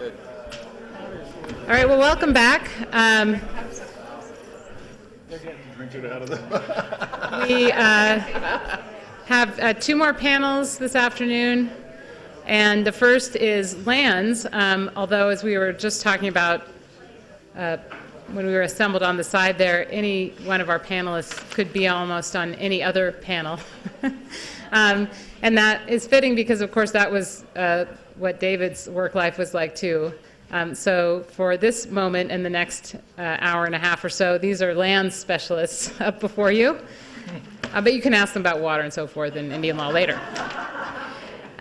All right, well, welcome back. We have two more panels this afternoon, and the first is lands, although as we were just talking about when we were assembled on the side there, any one of our panelists could be almost on any other panel. And that is fitting because, of course, that was what David's work life was like, too. So for this moment and the next hour and a half or so, these are land specialists up before you. But you can ask them about water and so forth and Indian law later.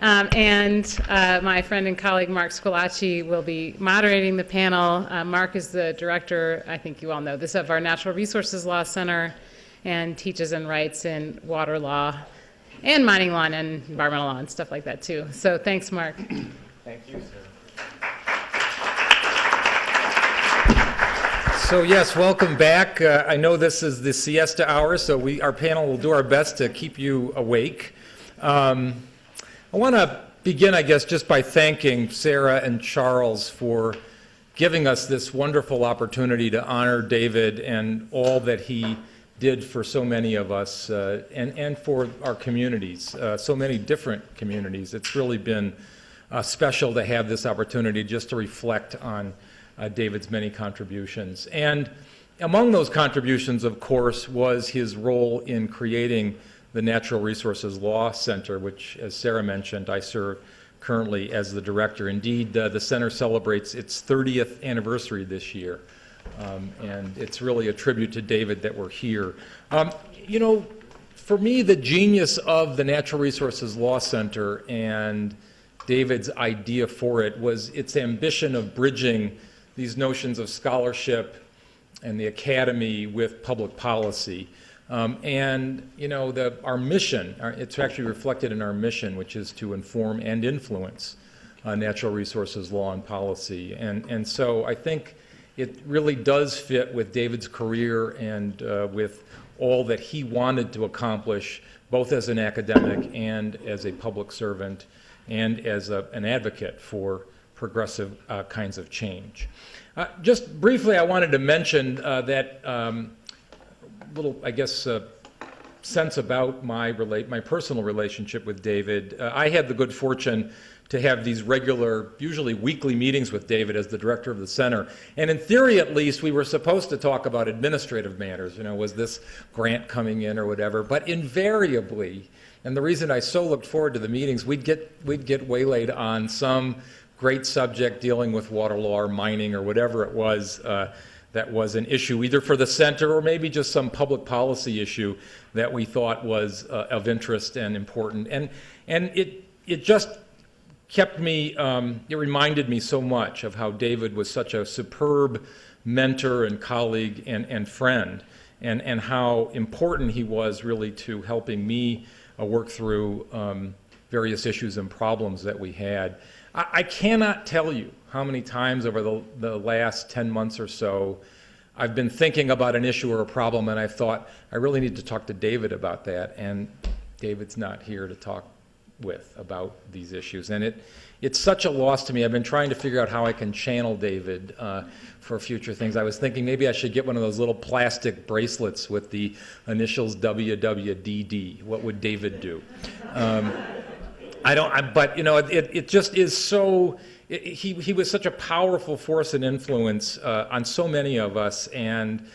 And my friend and colleague Mark Squillace will be moderating the panel. Mark is the director, I think you all know this, of our Natural Resources Law Center and teaches and writes in water law and mining law and environmental law and stuff like that too. So thanks, Mark. Thank you, sir. So yes, welcome back. I know this is the siesta hour, so our panel will do our best to keep you awake. I want to begin, I guess, just by thanking Sarah and Charles for giving us this wonderful opportunity to honor David and all that he did for so many of us and for our communities, so many different communities. It's really been special to have this opportunity just to reflect on David's many contributions. And among those contributions, of course, was his role in creating the Natural Resources Law Center, which, as Sarah mentioned, I serve currently as the director. Indeed, the center celebrates its 30th anniversary this year, and it's really a tribute to David that we're here. You know, for me, the genius of the Natural Resources Law Center and David's idea for it was its ambition of bridging these notions of scholarship and the academy with public policy. And, you know, our mission, it's actually reflected in our mission, which is to inform and influence natural resources law and policy. And so I think it really does fit with David's career and with all that he wanted to accomplish, both as an academic and as a public servant and as an advocate for progressive kinds of change. Just briefly, I wanted to mention that little, I guess, sense about my personal relationship with David. I had the good fortune to have these regular, usually weekly meetings with David as the director of the center. And in theory, at least, we were supposed to talk about administrative matters. You know, was this grant coming in or whatever? But invariably, and the reason I so looked forward to the meetings, we'd get waylaid on some great subject dealing with water law or mining or whatever it was that was an issue either for the center or maybe just some public policy issue that we thought was of interest and important. And it just kept me, it reminded me so much of how David was such a superb mentor and colleague and friend, and how important he was really to helping me work through various issues and problems that we had. I cannot tell you how many times over the last 10 months or so I've been thinking about an issue or a problem, and I've thought, I really need to talk to David about that, and David's not here to talk with about these issues. And it's such a loss to me. I've been trying to figure out how I can channel David for future things. I was thinking maybe I should get one of those little plastic bracelets with the initials WWDD. What would David do? But you know, it just is so. He was such a powerful force and influence on so many of us, and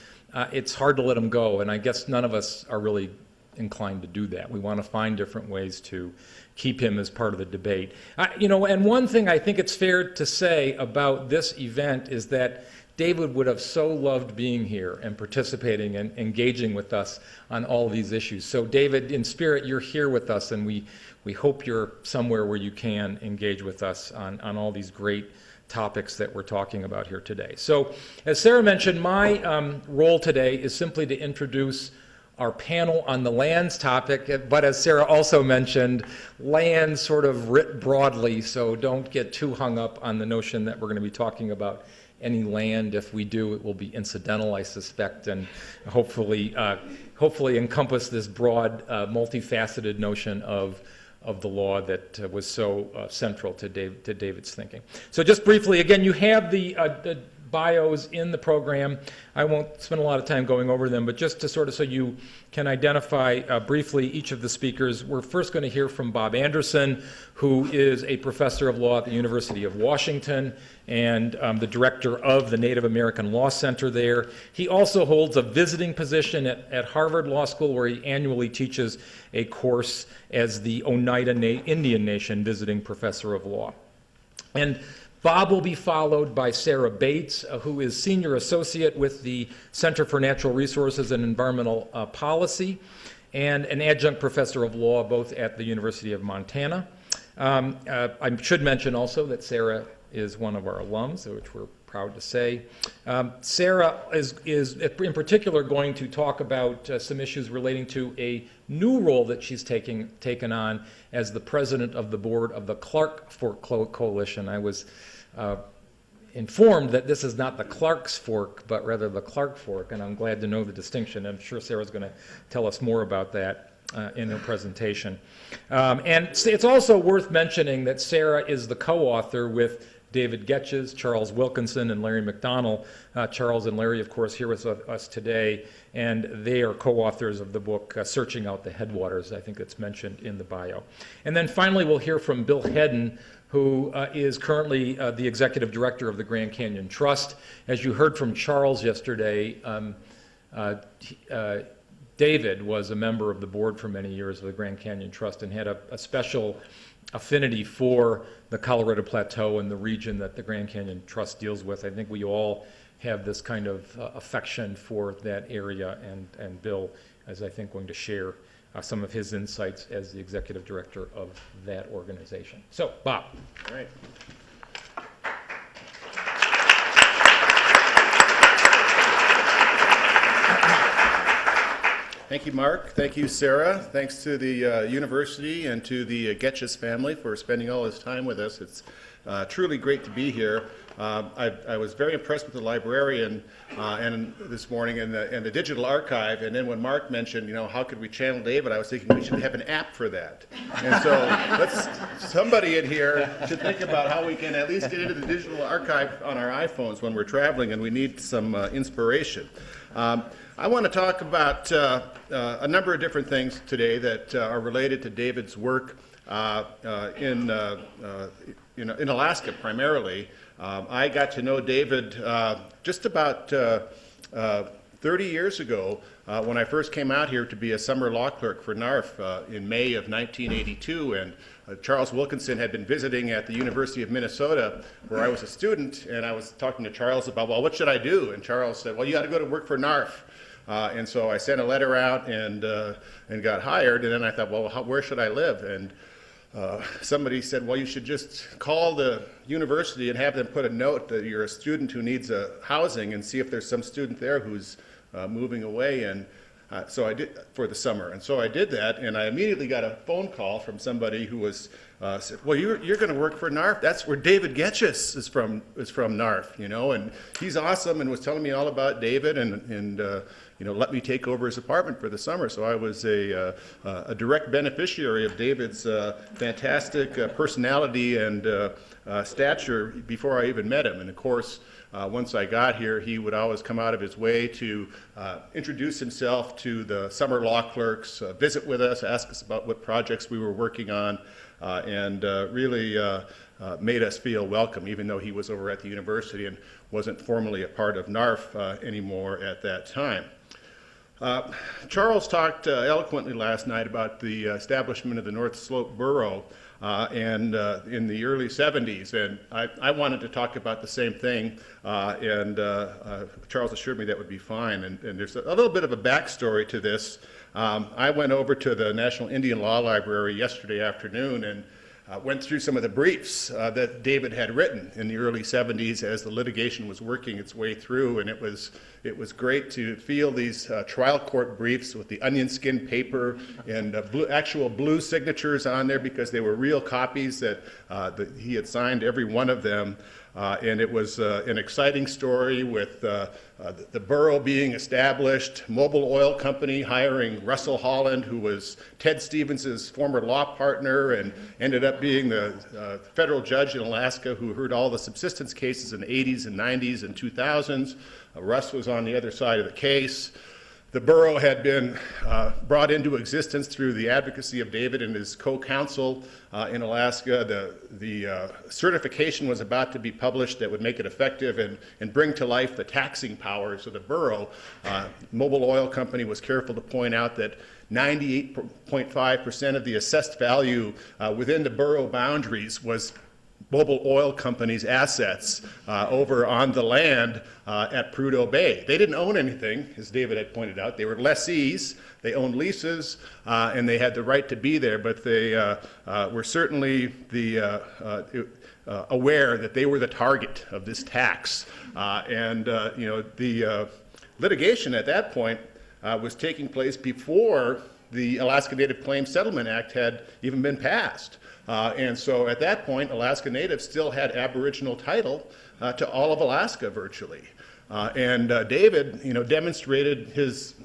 it's hard to let him go. And I guess none of us are really inclined to do that. We want to find different ways to keep him as part of the debate. You know, and one thing I think it's fair to say about this event is that David would have so loved being here and participating and engaging with us on all these issues. So David, in spirit, you're here with us, and we hope you're somewhere where you can engage with us on all these great topics that we're talking about here today. So as Sarah mentioned, my role today is simply to introduce our panel on the lands topic, but as Sarah also mentioned, land sort of writ broadly, so don't get too hung up on the notion that we're going to be talking about any land. If we do, it will be incidental, I suspect, and hopefully encompass this broad, multifaceted notion of of the law that was so central to David's thinking. So just briefly, again, you have the bios in the program. I won't spend a lot of time going over them, but just to sort of so you can identify briefly each of the speakers, we're first going to hear from Bob Anderson, who is a professor of law at the University of Washington and the director of the Native American Law Center there. He also holds a visiting position at Harvard Law School, where he annually teaches a course as the Oneida Indian Nation visiting professor of law. And Bob will be followed by Sarah Bates, who is senior associate with the Center for Natural Resources and Environmental Policy, and an adjunct professor of law both at the University of Montana. I should mention also that Sarah is one of our alums, which we're proud to say. Sarah is in particular going to talk about some issues relating to a new role that she's taken on as the president of the board of the Clark Fork Coalition. I was informed that this is not the Clark's Fork, but rather the Clark Fork, and I'm glad to know the distinction. I'm sure Sarah's going to tell us more about that in her presentation. And it's also worth mentioning that Sarah is the co-author with David Getches, Charles Wilkinson, and Larry McDonnell. Charles and Larry, of course, here with us today, and they are co-authors of the book Searching Out the Headwaters. I think it's mentioned in the bio. And then finally, we'll hear from Bill Hedden, who is currently the executive director of the Grand Canyon Trust. As you heard from Charles yesterday, David was a member of the board for many years of the Grand Canyon Trust and had a special affinity for the Colorado Plateau and the region that the Grand Canyon Trust deals with. I think we all have this kind of affection for that area, and Bill is, I think, going to share some of his insights as the executive director of that organization. So, Bob. All right. Thank you, Mark. Thank you, Sarah. Thanks to the university and to the Getches family for spending all this time with us. It's truly great to be here. I was very impressed with the librarian and this morning and the digital archive. And then when Mark mentioned, how could we channel David, I was thinking we should have an app for that. And so somebody in here should think about how we can at least get into the digital archive on our iPhones when we're traveling and we need some inspiration. I want to talk about a number of different things today that are related to David's work in Alaska primarily. I got to know David just about 30 years ago when I first came out here to be a summer law clerk for NARF in May of 1982, and Charles Wilkinson had been visiting at the University of Minnesota where I was a student, and I was talking to Charles about, well, what should I do? And Charles said, well, you got to go to work for NARF. And so I sent a letter out and got hired, and then I thought, well, where should I live? And somebody said, well, you should just call the university and have them put a note that you're a student who needs a housing and see if there's some student there who's moving away. And so I did for the summer. And so I did that, and I immediately got a phone call from somebody who was said, well, you're going to work for NARF. That's where David Getches is from NARF, and he's awesome, and was telling me all about David and let me take over his apartment for the summer. So I was a direct beneficiary of David's fantastic personality and stature before I even met him. And of course, once I got here, he would always come out of his way to introduce himself to the summer law clerks, visit with us, ask us about what projects we were working on, and really made us feel welcome, even though he was over at the university and wasn't formally a part of NARF anymore at that time. Charles talked eloquently last night about the establishment of the North Slope Borough and in the early 70s, and I wanted to talk about the same thing, and Charles assured me that would be fine. And there's a little bit of a backstory to this. I went over to the National Indian Law Library yesterday afternoon and went through some of the briefs that David had written in the early 70s as the litigation was working its way through, and it was great to feel these trial court briefs with the onion skin paper and actual blue signatures on there because they were real copies that he had signed every one of them. And it was an exciting story with the borough being established, Mobil Oil Company hiring Russell Holland, who was Ted Stevens' former law partner and ended up being the federal judge in Alaska who heard all the subsistence cases in the 80s and 90s and 2000s. Russ was on the other side of the case. The borough had been brought into existence through the advocacy of David and his co-counsel in Alaska. The certification was about to be published that would make it effective and bring to life the taxing powers of the borough. Mobil Oil Company was careful to point out that 98.5% of the assessed value within the borough boundaries was Mobil Oil Company's assets over on the land at Prudhoe Bay. They didn't own anything, as David had pointed out. They were lessees, they owned leases, and they had the right to be there, but they were certainly aware that they were the target of this tax. The litigation at that point was taking place before the Alaska Native Claims Settlement Act had even been passed. And so at that point, Alaska Natives still had Aboriginal title to all of Alaska virtually. David, demonstrated his,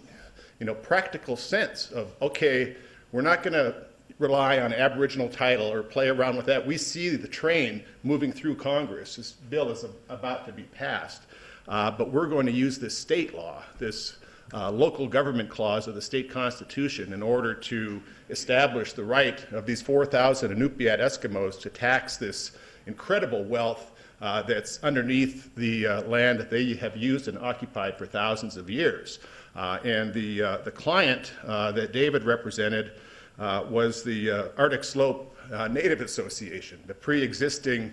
practical sense of, okay, we're not going to rely on Aboriginal title or play around with that. We see the train moving through Congress. This bill is about to be passed. But we're going to use this state law, this local government clause of the state constitution in order to establish the right of these 4,000 Inupiat Eskimos to tax this incredible wealth that's underneath the land that they have used and occupied for thousands of years. The client that David represented was the Arctic Slope Native Association, the pre-existing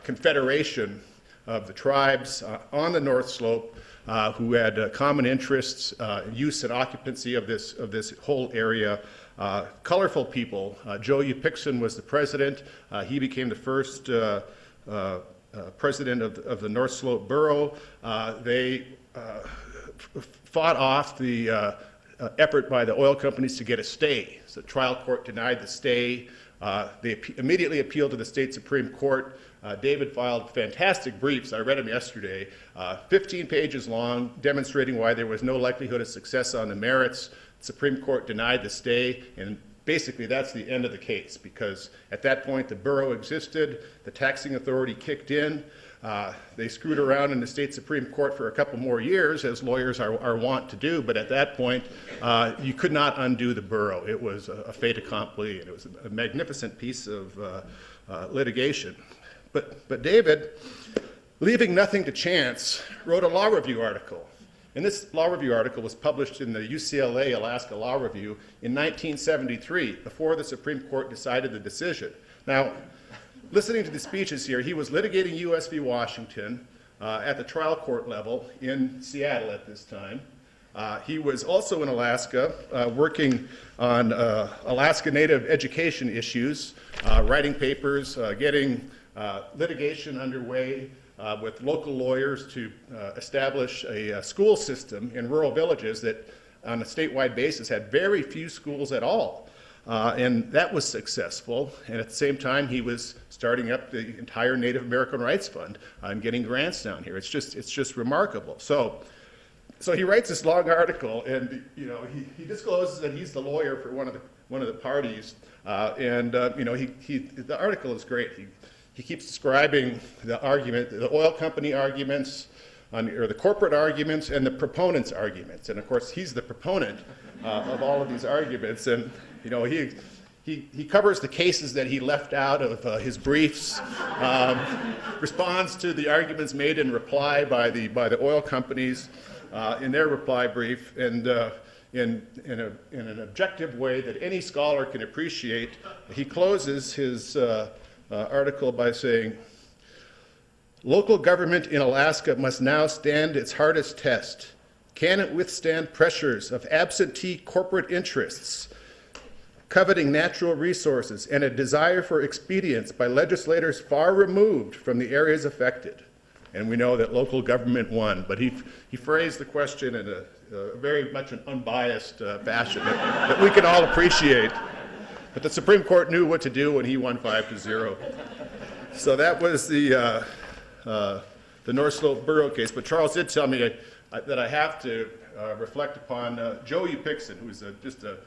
confederation of the tribes on the North Slope who had common interests, use and occupancy of this whole area. Colorful people. Joe Upixon was the president. He became the first president of the North Slope Borough. They fought off the effort by the oil companies to get a stay. So the trial court denied the stay. They immediately appealed to the state Supreme Court. David filed fantastic briefs. I read them yesterday, 15 pages long, demonstrating why there was no likelihood of success on the merits. The Supreme Court denied the stay, and basically that's the end of the case, because at that point the borough existed, the taxing authority kicked in. They screwed around in the state Supreme Court for a couple more years, as lawyers are wont to do, but at that point you could not undo the borough. It was a fait accompli, and it was a magnificent piece of litigation. But David, leaving nothing to chance, wrote a law review article. And this law review article was published in the UCLA Alaska Law Review in 1973, before the Supreme Court decided the decision. Now, listening to the speeches here, he was litigating U.S. v. Washington at the trial court level in Seattle at this time. He was also in Alaska working on Alaska Native education issues, writing papers, getting litigation underway with local lawyers to establish a school system in rural villages that on a statewide basis had very few schools at all. And that was successful. And at the same time, he was starting up the entire Native American Rights Fund and getting grants down here. It's just remarkable. So he writes this long article, and he discloses that he's the lawyer for one of the parties. The article is great. He keeps describing the argument, the oil company arguments, or the corporate arguments, and the proponent's arguments. And of course, he's the proponent of all of these arguments. And he covers the cases that he left out of his briefs, responds to the arguments made in reply by the oil companies in their reply brief, and in an objective way that any scholar can appreciate. He closes his article by saying, "Local government in Alaska must now stand its hardest test. Can it withstand pressures of absentee corporate interests, coveting natural resources, and a desire for expedience by legislators far removed from the areas affected?" And we know that local government won, but he phrased the question in a very much an unbiased fashion that we can all appreciate. But the Supreme Court knew what to do when he won 5-0. So that was the the North Slope borough case, but Charles did tell me that I have to reflect upon Joe Upixon, who's just a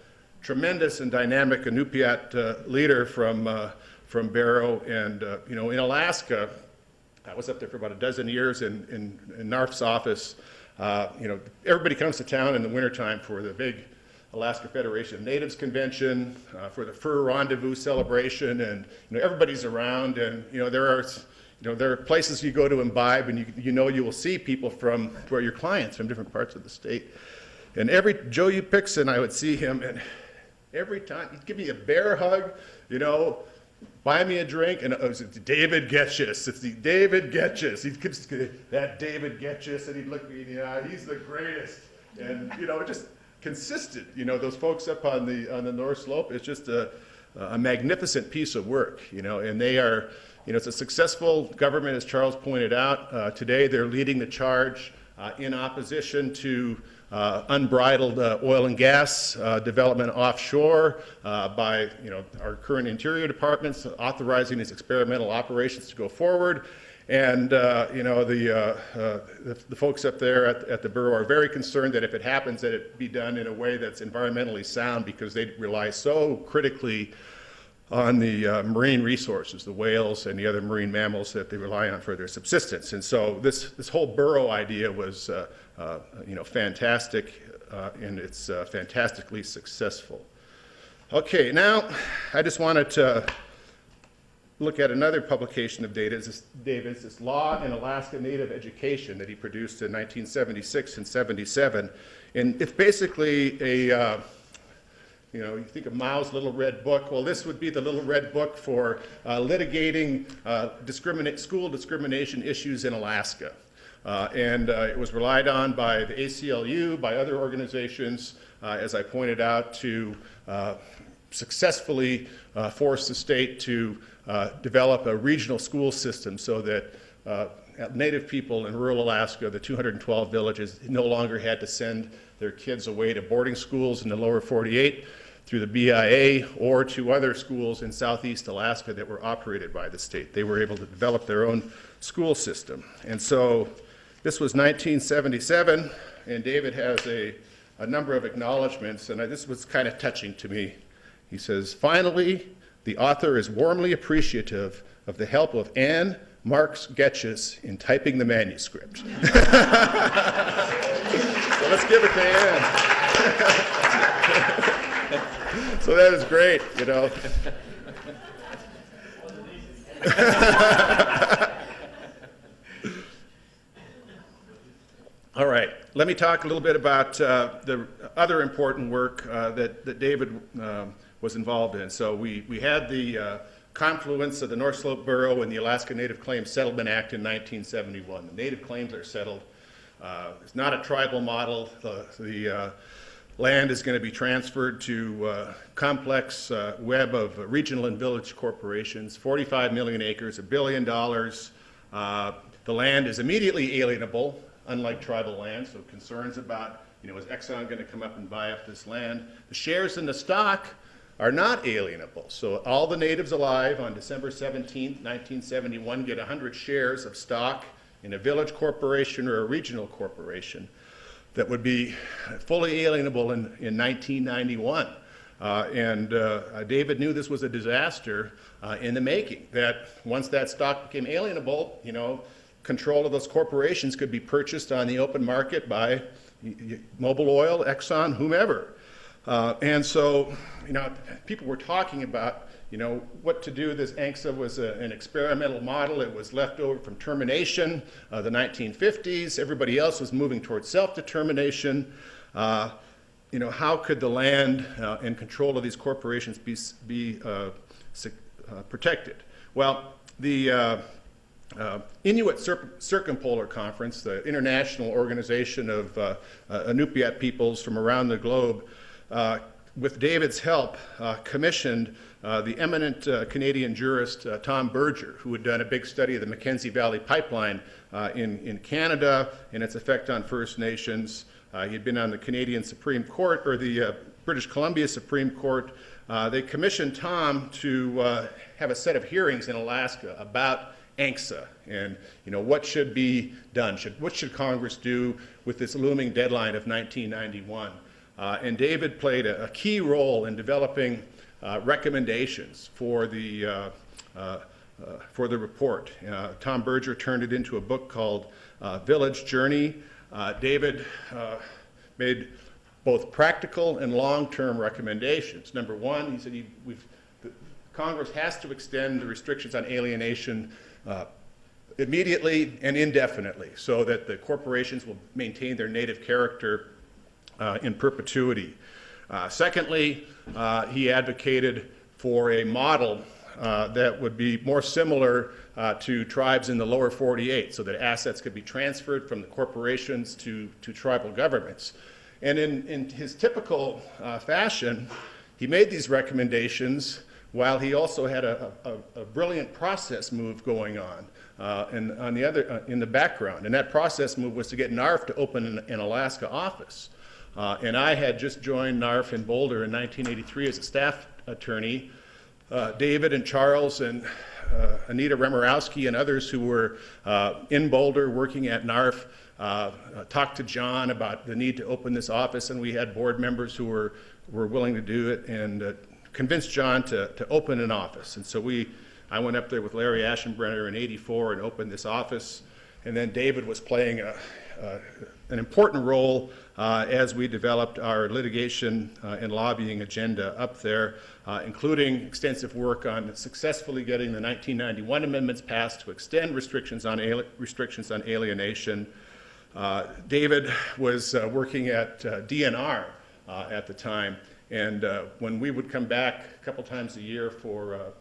tremendous and dynamic Inupiat leader from Barrow. And in Alaska, I was up there for about a dozen years in NARF's office. Everybody comes to town in the wintertime for the big Alaska Federation of Natives Convention, for the Fur Rendezvous celebration, and everybody's around, and there are places you go to imbibe, and you will see people who are your clients from different parts of the state. And Joe Upixon, I would see him, and every time he'd give me a bear hug, buy me a drink, and it was David Getches. It's the David Getches. He keeps that David Getches, and he'd look me in the eye. He's the greatest, and just consistent. Those folks up on the North Slope. It's just a magnificent piece of work. And they are. It's a successful government, as Charles pointed out. Today, they're leading the charge in opposition to unbridled oil and gas development offshore by our current Interior Departments authorizing these experimental operations to go forward. And the folks up there at the borough are very concerned that if it happens, that it be done in a way that's environmentally sound, because they rely so critically on the marine resources, the whales and the other marine mammals that they rely on for their subsistence. And so this whole borough idea was fantastic, and it's fantastically successful. Okay, now I just wanted to look at another publication of David's, this Law in Alaska Native Education that he produced in 1976 and 77. And it's basically a you think of Mao's Little Red Book. Well, this would be the Little Red Book for litigating school discrimination issues in Alaska. And it was relied on by the ACLU, by other organizations, as I pointed out, to successfully force the state to develop a regional school system so that Native people in rural Alaska, the 212 villages, no longer had to send their kids away to boarding schools in the lower 48 through the BIA or to other schools in southeast Alaska that were operated by the state. They were able to develop their own school system. And so this was 1977, and David has a number of acknowledgments, and this was kind of touching to me. He says, "Finally, the author is warmly appreciative of the help of Anne Marks Getches in typing the manuscript." So let's give it to Anne. So that is great, All right, let me talk a little bit about the other important work that David was involved in. So we had the confluence of the North Slope Borough and the Alaska Native Claims Settlement Act in 1971. The native claims are settled. It's not a tribal model. The land is going to be transferred to a complex web of regional and village corporations, 45 million acres, $1 billion. The land is immediately alienable, unlike tribal land, so concerns about, is Exxon going to come up and buy up this land? The shares in the stock are not alienable. So all the natives alive on December 17, 1971 get 100 shares of stock in a village corporation or a regional corporation that would be fully alienable in 1991. David knew this was a disaster in the making, that once that stock became alienable, control of those corporations could be purchased on the open market by Mobil Oil, Exxon, whomever. And so, people were talking about, what to do. This ANCSA was an experimental model. It was left over from termination, the 1950s. Everybody else was moving towards self-determination. How could the land and control of these corporations be protected? Well, the Inuit Circumpolar Conference, the international organization of Inupiat peoples from around the globe, with David's help, commissioned the eminent Canadian jurist Tom Berger, who had done a big study of the Mackenzie Valley Pipeline in Canada and its effect on First Nations. He had been on the Canadian Supreme Court, or the British Columbia Supreme Court. They commissioned Tom to have a set of hearings in Alaska about ANCSA and what should be done, what should Congress do with this looming deadline of 1991. And David played a key role in developing recommendations for the report. Tom Berger turned it into a book called Village Journey. David made both practical and long-term recommendations. Number one, he said Congress has to extend the restrictions on alienation immediately and indefinitely so that the corporations will maintain their native character in perpetuity. Secondly, he advocated for a model that would be more similar to tribes in the lower 48, so that assets could be transferred from the corporations to tribal governments. And in his typical fashion, he made these recommendations while he also had a brilliant process move going on, in the background. And that process move was to get NARF to open an Alaska office. And I had just joined NARF in Boulder in 1983 as a staff attorney. David and Charles and Anita Remorowski and others who were in Boulder working at NARF talked to John about the need to open this office, and we had board members who were willing to do it and convinced John to open an office. And so I went up there with Larry Aschenbrenner in '84 and opened this office. And then David was playing an important role as we developed our litigation and lobbying agenda up there, including extensive work on successfully getting the 1991 amendments passed to extend restrictions on alienation. David was working at DNR at the time, and when we would come back a couple times a year for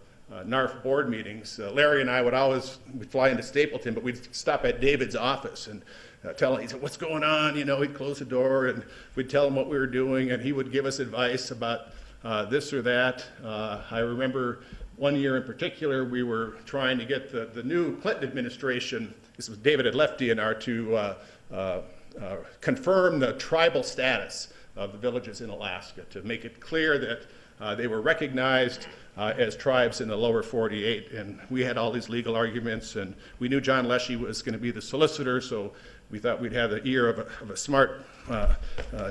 NARF board meetings, Larry and I we'd fly into Stapleton, but we'd stop at David's office and tell him, he said, what's going on? He'd close the door and we'd tell him what we were doing, and he would give us advice about this or that. I remember one year in particular, we were trying to get the new Clinton administration, this was David had left DNR, to confirm the tribal status of the villages in Alaska, to make it clear that they were recognized as tribes in the lower 48. And we had all these legal arguments, and we knew John Leshy was going to be the solicitor, so we thought we'd have the ear of a smart,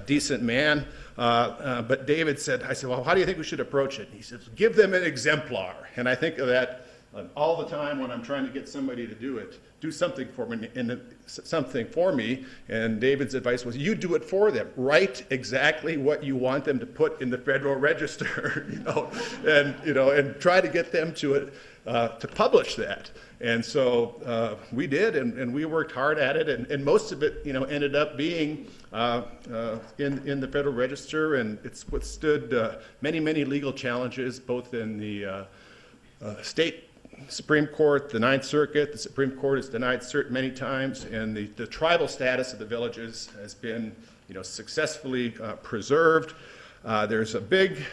decent man. But David said, I said, well, how do you think we should approach it? And he says, give them an exemplar. And I think of that all the time when I'm trying to get somebody to do it. Do something for me, and David's advice was, you do it for them. Write exactly what you want them to put in the Federal Register, and try to get them to publish that. And so we did, and we worked hard at it, and most of it, ended up being in the Federal Register, and it's withstood many, many legal challenges, both in the state Supreme Court, the Ninth Circuit. The Supreme Court has denied cert many times, and the tribal status of the villages has been, successfully preserved. There's a big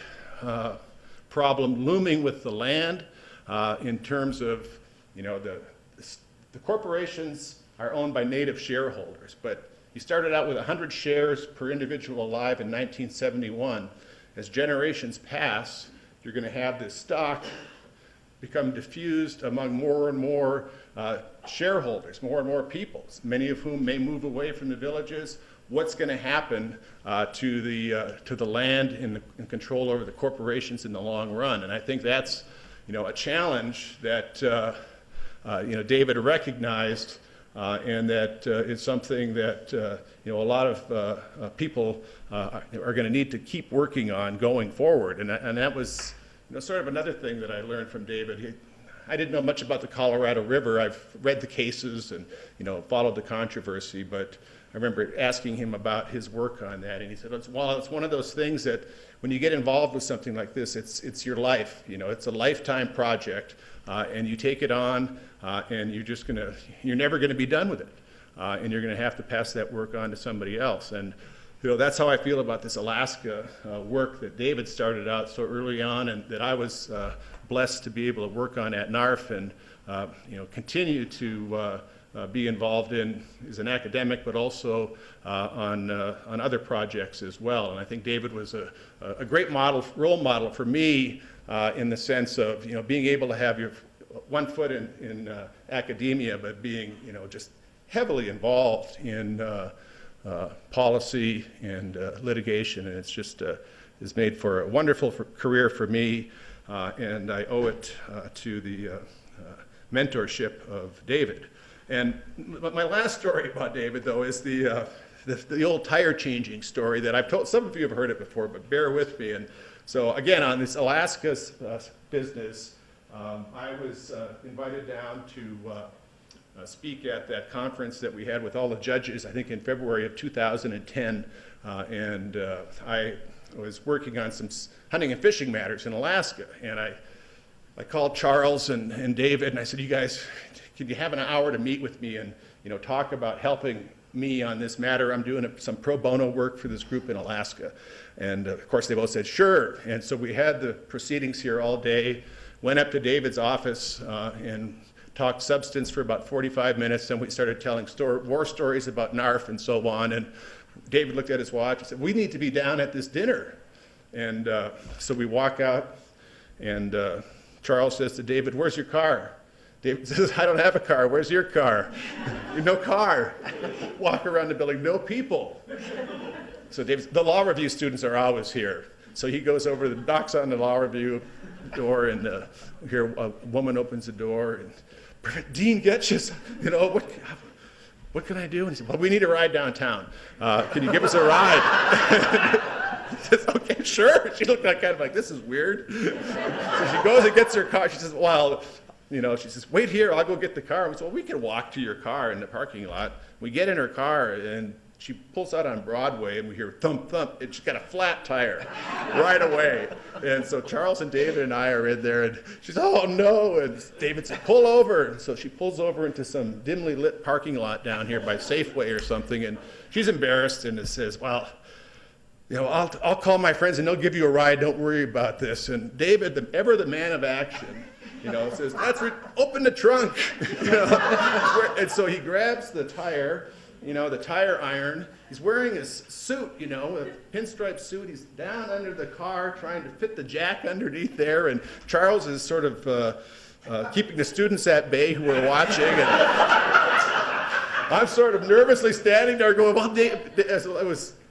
problem looming with the land in terms of, the corporations are owned by native shareholders, but you started out with 100 shares per individual alive in 1971. As generations pass, you're going to have this stock become diffused among more and more shareholders, more and more peoples, many of whom may move away from the villages. What's going to happen to the land and control over the corporations in the long run? And I think that's a challenge that David recognized, and that is something that a lot of people are going to need to keep working on going forward. And that was sort of another thing that I learned from David. I didn't know much about the Colorado River. I've read the cases and followed the controversy, but I remember asking him about his work on that, and he said, well, it's one of those things that when you get involved with something like this, it's your life. It's a lifetime project, and you take it on, and you're never going to be done with it, and you're going to have to pass that work on to somebody else. And that's how I feel about this Alaska work that David started out so early on, and that I was blessed to be able to work on at NARF, and continue to be involved in as an academic, but also on other projects as well. And I think David was a great role model for me in the sense of being able to have one foot in academia, but being, just heavily involved in policy and litigation, and it's just has made for a wonderful career for me, and I owe it to the mentorship of David. And my last story about David, though, is the old tire changing story that I've told. Some of you have heard it before, but bear with me. And so again, on this Alaska business, I was invited down to speak at that conference that we had with all the judges, I think in February of 2010, and I was working on some hunting and fishing matters in Alaska, and I called Charles and David, and I said, you guys, can you have an hour to meet with me and talk about helping me on this matter? I'm doing some pro bono work for this group in Alaska. And of course they both said, sure. And so we had the proceedings here all day, went up to David's office and talked substance for about 45 minutes, then we started telling war stories about NARF and so on. And David looked at his watch and said, we need to be down at this dinner. And so we walk out, and Charles says to David, where's your car? David says, I don't have a car. Where's your car? No car. Walk around the building, no people. So David, the law review students are always here. So he goes over, knocks on the law review door, and here a woman opens the door, and Dean Getches, what can I do? And he said, well, we need a ride downtown. Can you give us a ride? He says, okay, sure. She looked kind of like, this is weird. So she goes and gets her car. She says, well, she says, wait here, I'll go get the car. And we said, well, we can walk to your car in the parking lot. We get in her car, and she pulls out on Broadway, and we hear thump, thump, and she's got a flat tire right away. And so Charles and David and I are in there, and she says, oh, no. And David said, pull over. And so she pulls over into some dimly lit parking lot down here by Safeway or something, and she's embarrassed and says, well, I'll call my friends, and they'll give you a ride. Don't worry about this. And David, ever the man of action, says, open the trunk. And so he grabs the tire, the tire iron. He's wearing his suit, a pinstripe suit. He's down under the car trying to fit the jack underneath there. And Charles is sort of keeping the students at bay who are watching. And I'm sort of nervously standing there going, well,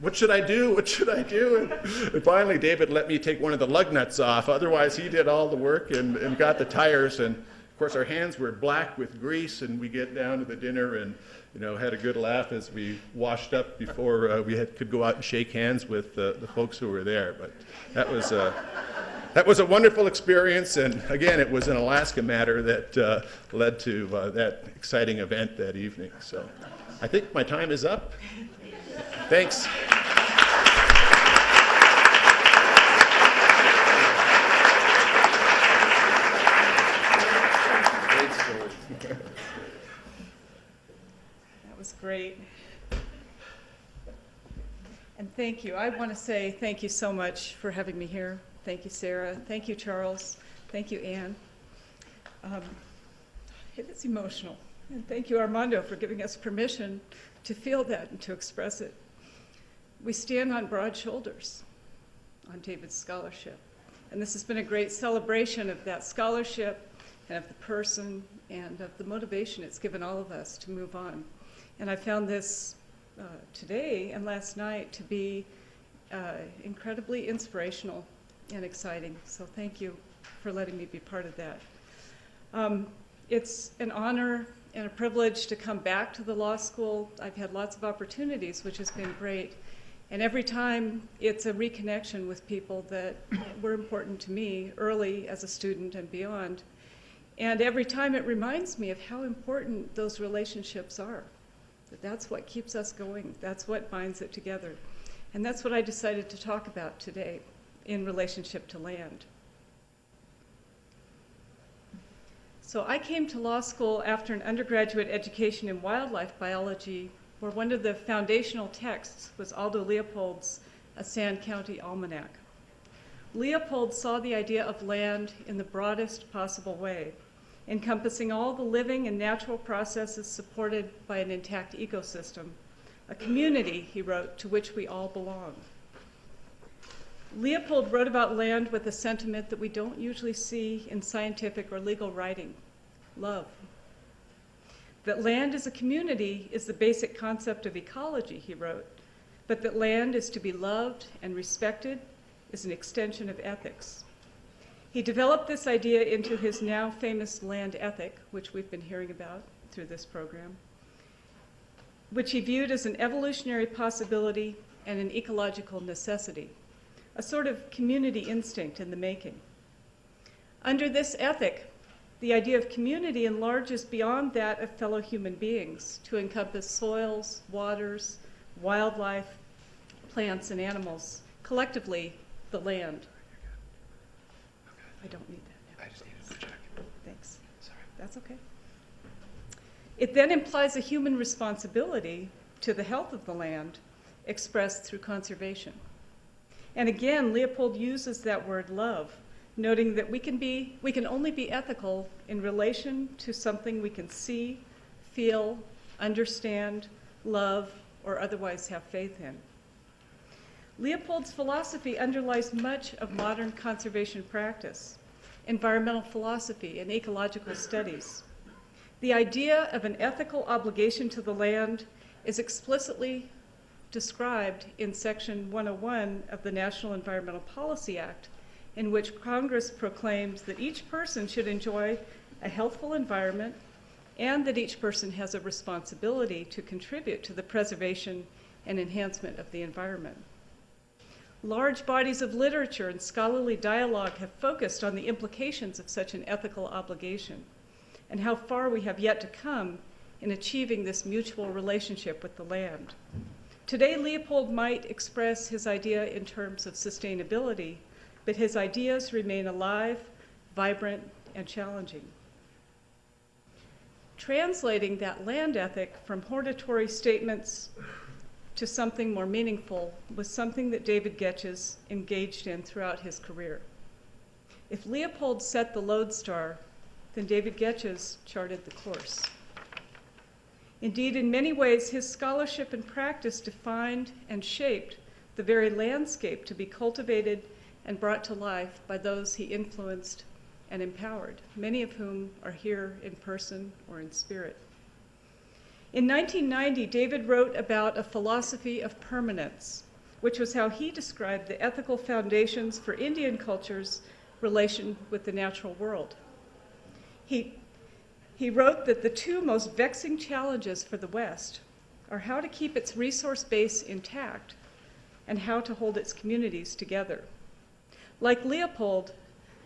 what should I do? What should I do? And finally, David let me take one of the lug nuts off. Otherwise, he did all the work and got the tires. And of course, our hands were black with grease, and we get down to the dinner and had a good laugh as we washed up before we could go out and shake hands with the folks who were there. But that was a wonderful experience, and again, it was an Alaska matter that led to that exciting event that evening. So I think my time is up. Thanks. That was great. And thank you. I want to say thank you so much for having me here. Thank you, Sarah. Thank you, Charles. Thank you, Anne. It is emotional. And thank you, Armando, for giving us permission to feel that and to express it. We stand on broad shoulders on David's scholarship. And this has been a great celebration of that scholarship and of the person and of the motivation it's given all of us to move on. And I found this today and last night to be incredibly inspirational and exciting. So thank you for letting me be part of that. It's an honor and a privilege to come back to the law school. I've had lots of opportunities, which has been great. And every time it's a reconnection with people that were important to me early as a student and beyond. And every time it reminds me of how important those relationships are. That's what keeps us going. That's what binds it together. And that's what I decided to talk about today in relationship to land. So I came to law school after an undergraduate education in wildlife biology, where one of the foundational texts was Aldo Leopold's A Sand County Almanac. Leopold saw the idea of land in the broadest possible way, encompassing all the living and natural processes supported by an intact ecosystem, a community, he wrote, to which we all belong. Leopold wrote about land with a sentiment that we don't usually see in scientific or legal writing. love. That land as a community is the basic concept of ecology, he wrote, but that land is to be loved and respected is an extension of ethics. He developed this idea into his now famous land ethic, which we've been hearing about through this program, which he viewed as an evolutionary possibility and an ecological necessity, a sort of community instinct in the making. Under this ethic, the idea of community enlarges beyond that of fellow human beings to encompass soils, waters, wildlife, plants, and animals, collectively, the land. I don't need that now. I just needed to check. Thanks. Sorry. That's okay. It then implies a human responsibility to the health of the land expressed through conservation. And again, Leopold uses that word love, noting that we can only be ethical in relation to something we can see, feel, understand, love, or otherwise have faith in. Leopold's philosophy underlies much of modern conservation practice, environmental philosophy, and ecological studies. The idea of an ethical obligation to the land is explicitly described in Section 101 of the National Environmental Policy Act, in which Congress proclaims that each person should enjoy a healthful environment and that each person has a responsibility to contribute to the preservation and enhancement of the environment. Large bodies of literature and scholarly dialogue have focused on the implications of such an ethical obligation and how far we have yet to come in achieving this mutual relationship with the land. Today, Leopold might express his idea in terms of sustainability, but his ideas remain alive, vibrant, and challenging. Translating that land ethic from hortatory statements to something more meaningful was something that David Getches engaged in throughout his career. If Leopold set the lodestar, then David Getches charted the course. Indeed, in many ways, his scholarship and practice defined and shaped the very landscape to be cultivated and brought to life by those he influenced and empowered, many of whom are here in person or in spirit. In 1990, David wrote about a philosophy of permanence, which was how he described the ethical foundations for Indian culture's relation with the natural world. He wrote that the two most vexing challenges for the West are how to keep its resource base intact and how to hold its communities together. Like Leopold,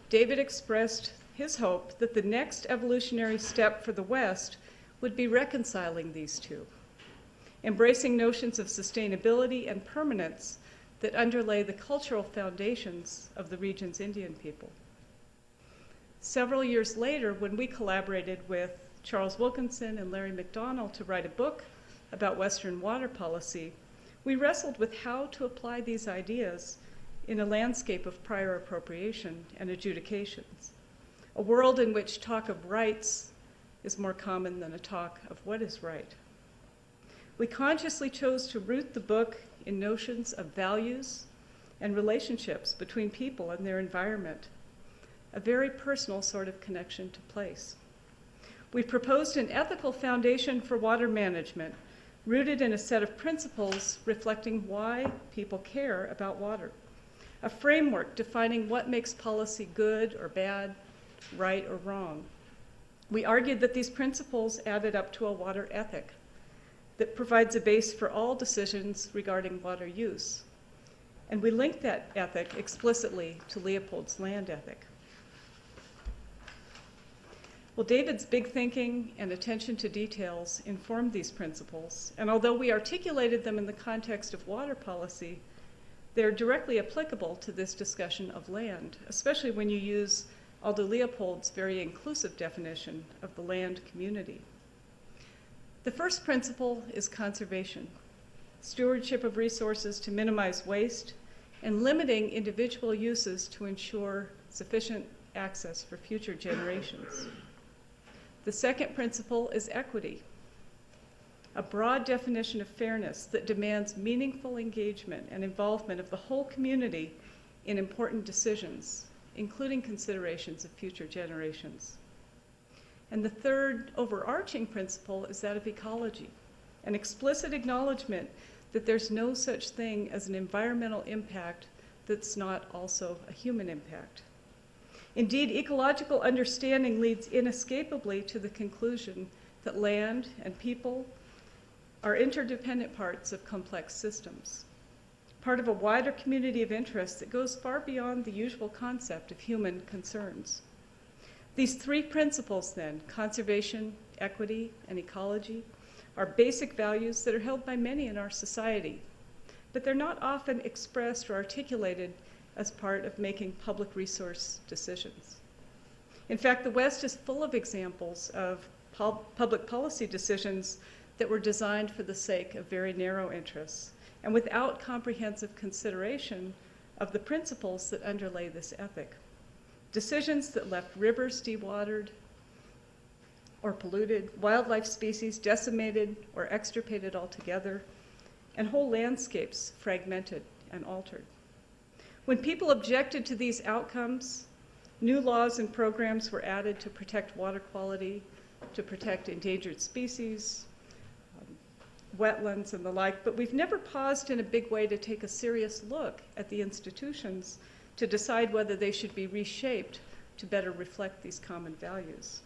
David expressed his hope that the next evolutionary step for the West would be reconciling these two, embracing notions of sustainability and permanence that underlay the cultural foundations of the region's Indian people. Several years later, when we collaborated with Charles Wilkinson and Larry McDonald to write a book about Western water policy, we wrestled with how to apply these ideas in a landscape of prior appropriation and adjudications, a world in which talk of rights is more common than a talk of what is right. We consciously chose to root the book in notions of values and relationships between people and their environment, a very personal sort of connection to place. We proposed an ethical foundation for water management rooted in a set of principles reflecting why people care about water, a framework defining what makes policy good or bad, right or wrong. We argued that these principles added up to a water ethic that provides a base for all decisions regarding water use. And we linked that ethic explicitly to Leopold's land ethic. Well, David's big thinking and attention to details informed these principles, and although we articulated them in the context of water policy, they're directly applicable to this discussion of land, especially when you use Aldo Leopold's very inclusive definition of the land community. The first principle is conservation, stewardship of resources to minimize waste, and limiting individual uses to ensure sufficient access for future generations. The second principle is equity, a broad definition of fairness that demands meaningful engagement and involvement of the whole community in important decisions, including considerations of future generations. And the third overarching principle is that of ecology, an explicit acknowledgement that there's no such thing as an environmental impact that's not also a human impact. Indeed, ecological understanding leads inescapably to the conclusion that land and people are interdependent parts of complex systems, part of a wider community of interest that goes far beyond the usual concept of human concerns. These three principles then, conservation, equity, and ecology, are basic values that are held by many in our society, but they're not often expressed or articulated as part of making public resource decisions. In fact, the West is full of examples of public policy decisions that were designed for the sake of very narrow interests and without comprehensive consideration of the principles that underlay this ethic. Decisions that left rivers dewatered or polluted, wildlife species decimated or extirpated altogether, and whole landscapes fragmented and altered. When people objected to these outcomes, new laws and programs were added to protect water quality, to protect endangered species, wetlands and the like, but we've never paused in a big way to take a serious look at the institutions to decide whether they should be reshaped to better reflect these common values,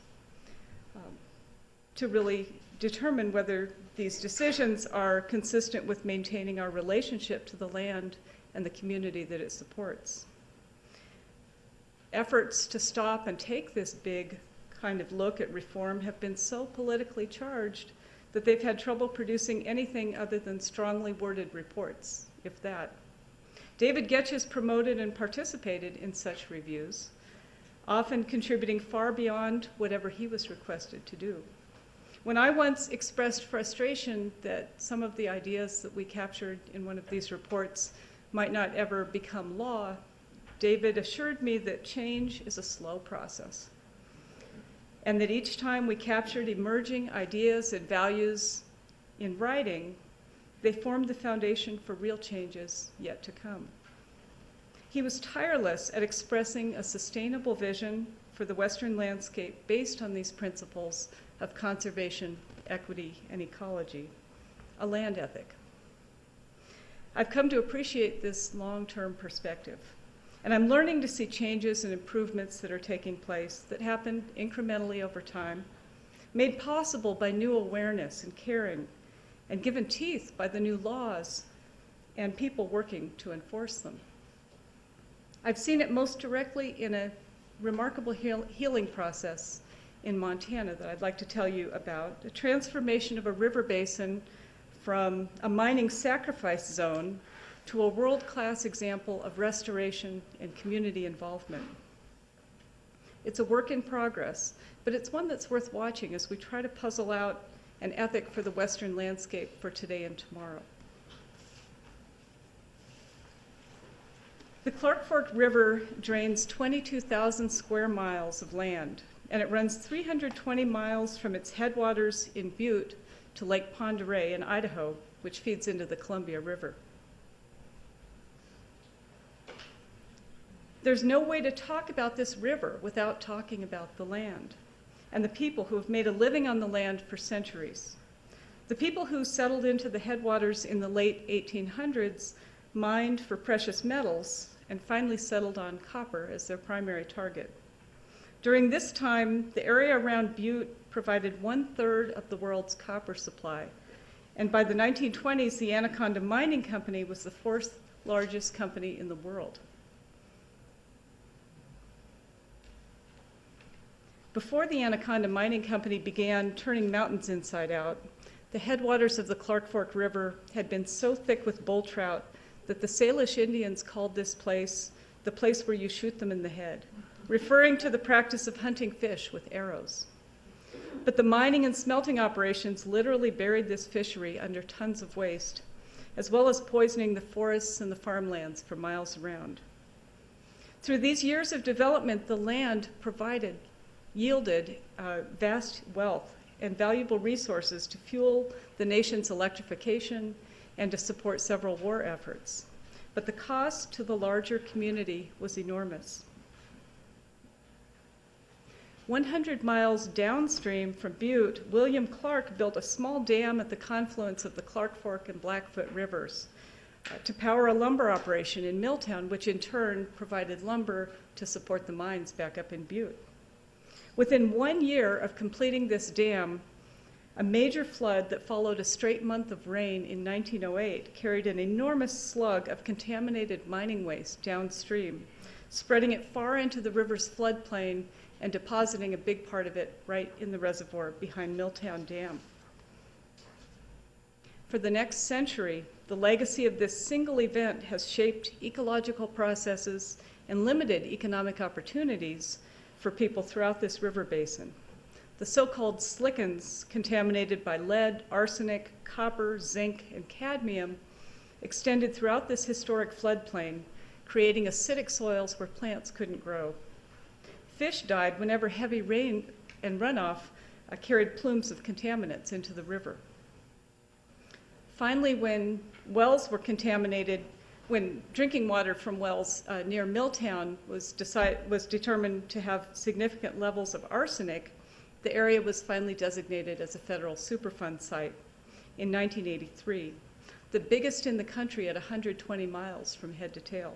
to really determine whether these decisions are consistent with maintaining our relationship to the land and the community that it supports. Efforts to stop and take this big kind of look at reform have been so politically charged that they've had trouble producing anything other than strongly worded reports, if that. David Getches promoted and participated in such reviews, often contributing far beyond whatever he was requested to do. When I once expressed frustration that some of the ideas that we captured in one of these reports might not ever become law, David assured me that change is a slow process, and that each time we captured emerging ideas and values in writing, they formed the foundation for real changes yet to come. He was tireless at expressing a sustainable vision for the Western landscape based on these principles of conservation, equity, and ecology, a land ethic. I've come to appreciate this long-term perspective, and I'm learning to see changes and improvements that are taking place that happen incrementally over time, made possible by new awareness and caring, and given teeth by the new laws and people working to enforce them. I've seen it most directly in a remarkable healing process in Montana that I'd like to tell you about, the transformation of a river basin from a mining sacrifice zone to a world-class example of restoration and community involvement. It's a work in progress, but it's one that's worth watching as we try to puzzle out an ethic for the Western landscape for today and tomorrow. The Clark Fork River drains 22,000 square miles of land, and it runs 320 miles from its headwaters in Butte to Lake Pend Oreille in Idaho, which feeds into the Columbia River. There's no way to talk about this river without talking about the land and the people who have made a living on the land for centuries. The people who settled into the headwaters in the late 1800s mined for precious metals and finally settled on copper as their primary target. During this time, the area around Butte provided 1/3 of the world's copper supply. And by the 1920s, the Anaconda Mining Company was the 4th largest company in the world. Before the Anaconda Mining Company began turning mountains inside out, the headwaters of the Clark Fork River had been so thick with bull trout that the Salish Indians called this place the place where you shoot them in the head, referring to the practice of hunting fish with arrows. But the mining and smelting operations literally buried this fishery under tons of waste, as well as poisoning the forests and the farmlands for miles around. Through these years of development, the land yielded vast wealth and valuable resources to fuel the nation's electrification and to support several war efforts. But the cost to the larger community was enormous. 100 miles downstream from Butte, William Clark built a small dam at the confluence of the Clark Fork and Blackfoot rivers to power a lumber operation in Milltown, which in turn provided lumber to support the mines back up in Butte. Within 1 year of completing this dam, a major flood that followed a straight month of rain in 1908 carried an enormous slug of contaminated mining waste downstream, spreading it far into the river's floodplain and depositing a big part of it right in the reservoir behind Milltown Dam. For the next century, the legacy of this single event has shaped ecological processes and limited economic opportunities for people throughout this river basin. The so-called slickens, contaminated by lead, arsenic, copper, zinc, and cadmium, extended throughout this historic floodplain, creating acidic soils where plants couldn't grow. Fish died whenever heavy rain and runoff carried plumes of contaminants into the river. Finally, when wells were contaminated, when drinking water from wells near Milltown was determined to have significant levels of arsenic, the area was finally designated as a federal Superfund site in 1983, the biggest in the country at 120 miles from head to tail.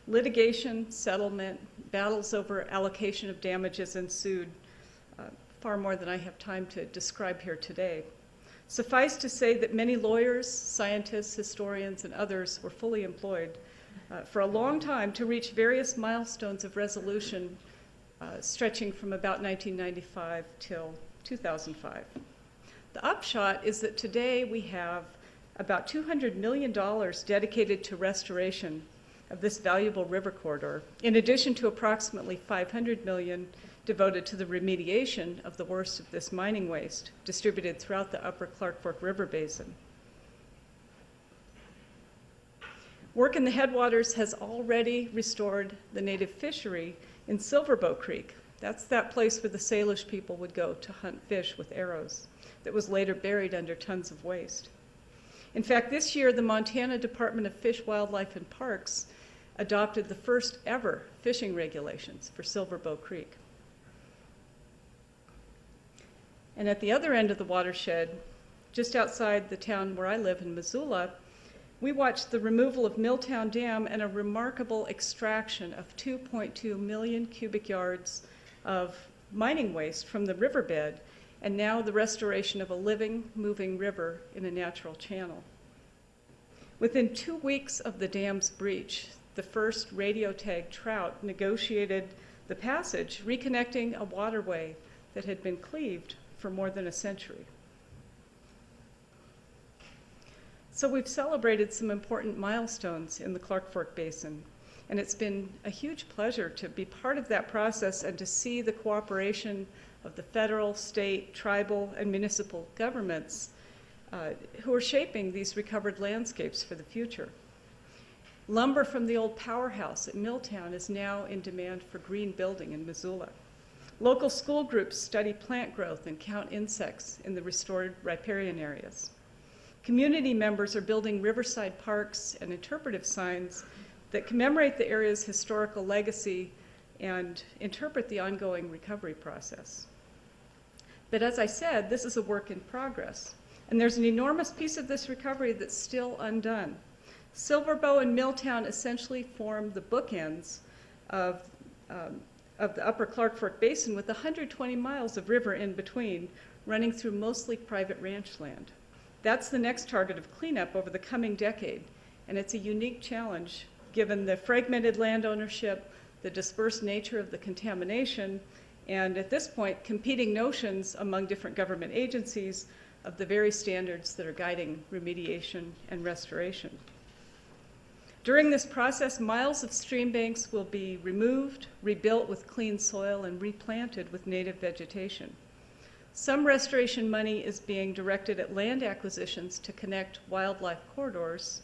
Litigation, settlement, battles over allocation of damages ensued, far more than I have time to describe here today. Suffice to say that many lawyers, scientists, historians, and others were fully employed for a long time to reach various milestones of resolution stretching from about 1995 till 2005. The upshot is that today we have about $200 million dedicated to restoration of this valuable river corridor, in addition to approximately $500 million devoted to the remediation of the worst of this mining waste distributed throughout the upper Clark Fork River Basin. Work in the headwaters has already restored the native fishery in Silverbow Creek. That's that place where the Salish people would go to hunt fish with arrows that was later buried under tons of waste. In fact, this year, the Montana Department of Fish, Wildlife, and Parks adopted the first ever fishing regulations for Silverbow Creek. And at the other end of the watershed, just outside the town where I live in Missoula, we watched the removal of Milltown Dam and a remarkable extraction of 2.2 million cubic yards of mining waste from the riverbed, and now the restoration of a living, moving river in a natural channel. Within 2 weeks of the dam's breach, the first radio-tagged trout negotiated the passage, reconnecting a waterway that had been cleaved for more than a century. So we've celebrated some important milestones in the Clark Fork Basin, and it's been a huge pleasure to be part of that process and to see the cooperation of the federal, state, tribal, and municipal governments who are shaping these recovered landscapes for the future. Lumber from the old powerhouse at Milltown is now in demand for green building in Missoula. Local school groups study plant growth and count insects in the restored riparian areas. Community members are building riverside parks and interpretive signs that commemorate the area's historical legacy and interpret the ongoing recovery process. But as I said, this is a work in progress, and there's an enormous piece of this recovery that's still undone. Silverbow and Milltown essentially form the bookends of the upper Clark Fork Basin, with 120 miles of river in between, running through mostly private ranch land. That's the next target of cleanup over the coming decade, and it's a unique challenge given the fragmented land ownership, the dispersed nature of the contamination, and at this point, competing notions among different government agencies of the very standards that are guiding remediation and restoration. During this process, miles of stream banks will be removed, rebuilt with clean soil, and replanted with native vegetation. Some restoration money is being directed at land acquisitions to connect wildlife corridors.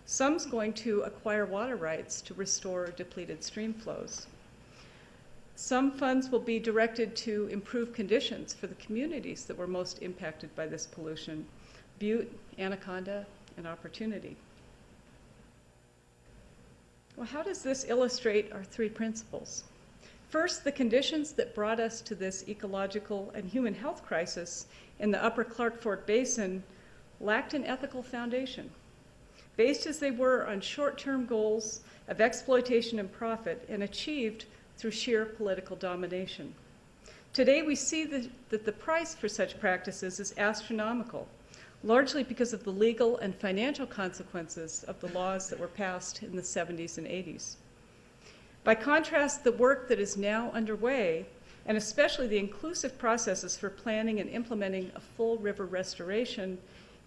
Some's going to acquire water rights to restore depleted stream flows. Some funds will be directed to improve conditions for the communities that were most impacted by this pollution: Butte, Anaconda, and Opportunity. Well, how does this illustrate our three principles? First, the conditions that brought us to this ecological and human health crisis in the upper Clark Fork Basin lacked an ethical foundation. Based as they were on short-term goals of exploitation and profit and achieved through sheer political domination. Today, we see that the price for such practices is astronomical, largely because of the legal and financial consequences of the laws that were passed in the 70s and 80s. By contrast, the work that is now underway, and especially the inclusive processes for planning and implementing a full river restoration,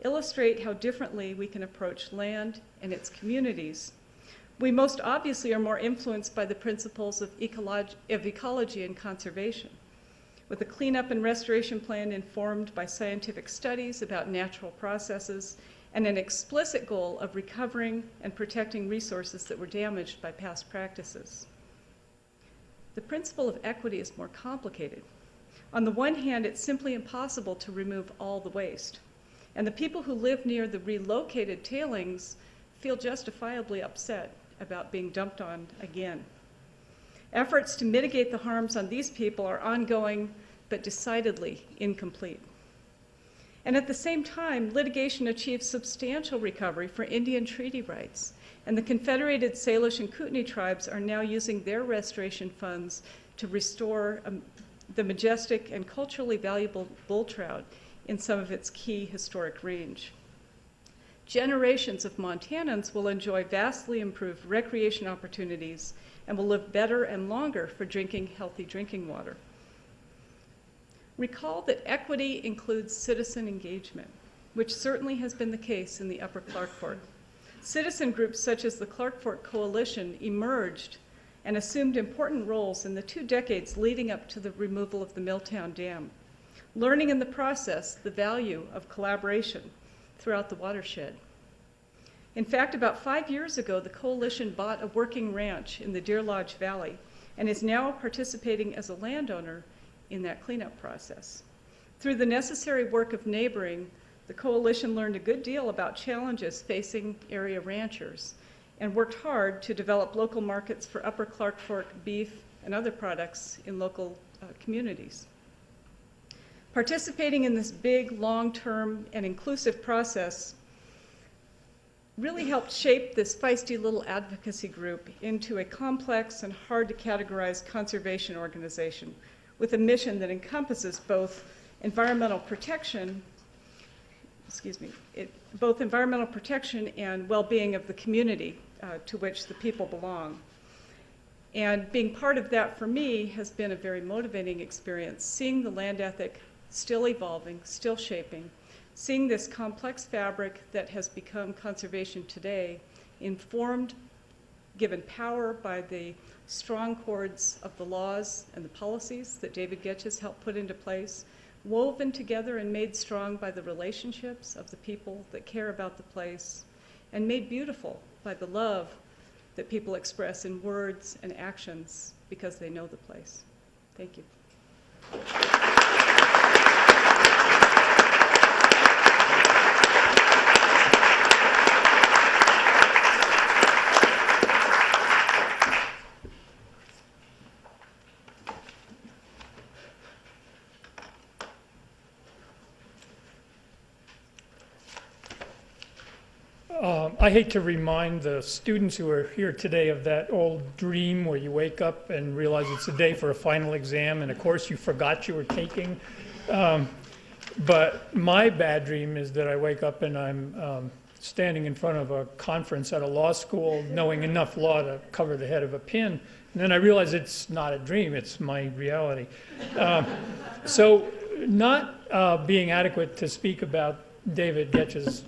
illustrate how differently we can approach land and its communities. We most obviously are more influenced by the principles of ecology and conservation, with a cleanup and restoration plan informed by scientific studies about natural processes and an explicit goal of recovering and protecting resources that were damaged by past practices. The principle of equity is more complicated. On the one hand, it's simply impossible to remove all the waste, and the people who live near the relocated tailings feel justifiably upset about being dumped on again. Efforts to mitigate the harms on these people are ongoing, but decidedly incomplete. And at the same time, litigation achieves substantial recovery for Indian treaty rights, and the Confederated Salish and Kootenai tribes are now using their restoration funds to restore the majestic and culturally valuable bull trout in some of its key historic range. Generations of Montanans will enjoy vastly improved recreation opportunities and will live better and longer for drinking healthy drinking water. Recall that equity includes citizen engagement, which certainly has been the case in the Upper Clark Fork. Citizen groups such as the Clark Fork Coalition emerged and assumed important roles in the 2 decades leading up to the removal of the Milltown Dam, learning in the process the value of collaboration throughout the watershed. In fact, about 5 years ago, the coalition bought a working ranch in the Deer Lodge Valley and is now participating as a landowner in that cleanup process. Through the necessary work of neighboring, the coalition learned a good deal about challenges facing area ranchers and worked hard to develop local markets for Upper Clark Fork beef and other products in local communities. Participating in this big, long-term, and inclusive process really helped shape this feisty little advocacy group into a complex and hard-to-categorize conservation organization with a mission that encompasses both environmental protection, both environmental protection and well-being of the community to which the people belong. And being part of that for me has been a very motivating experience, seeing the land ethic still evolving, still shaping, seeing this complex fabric that has become conservation today, informed, given power by the strong cords of the laws and the policies that David Getches helped put into place, woven together and made strong by the relationships of the people that care about the place, and made beautiful by the love that people express in words and actions because they know the place. Thank you. I hate to remind the students who are here today of that old dream where you wake up and realize it's a day for a final exam and a course you forgot you were taking. But my bad dream is that I wake up and I'm standing in front of a conference at a law school knowing enough law to cover the head of a pin. And then I realize it's not a dream, it's my reality. So not being adequate to speak about David Getches'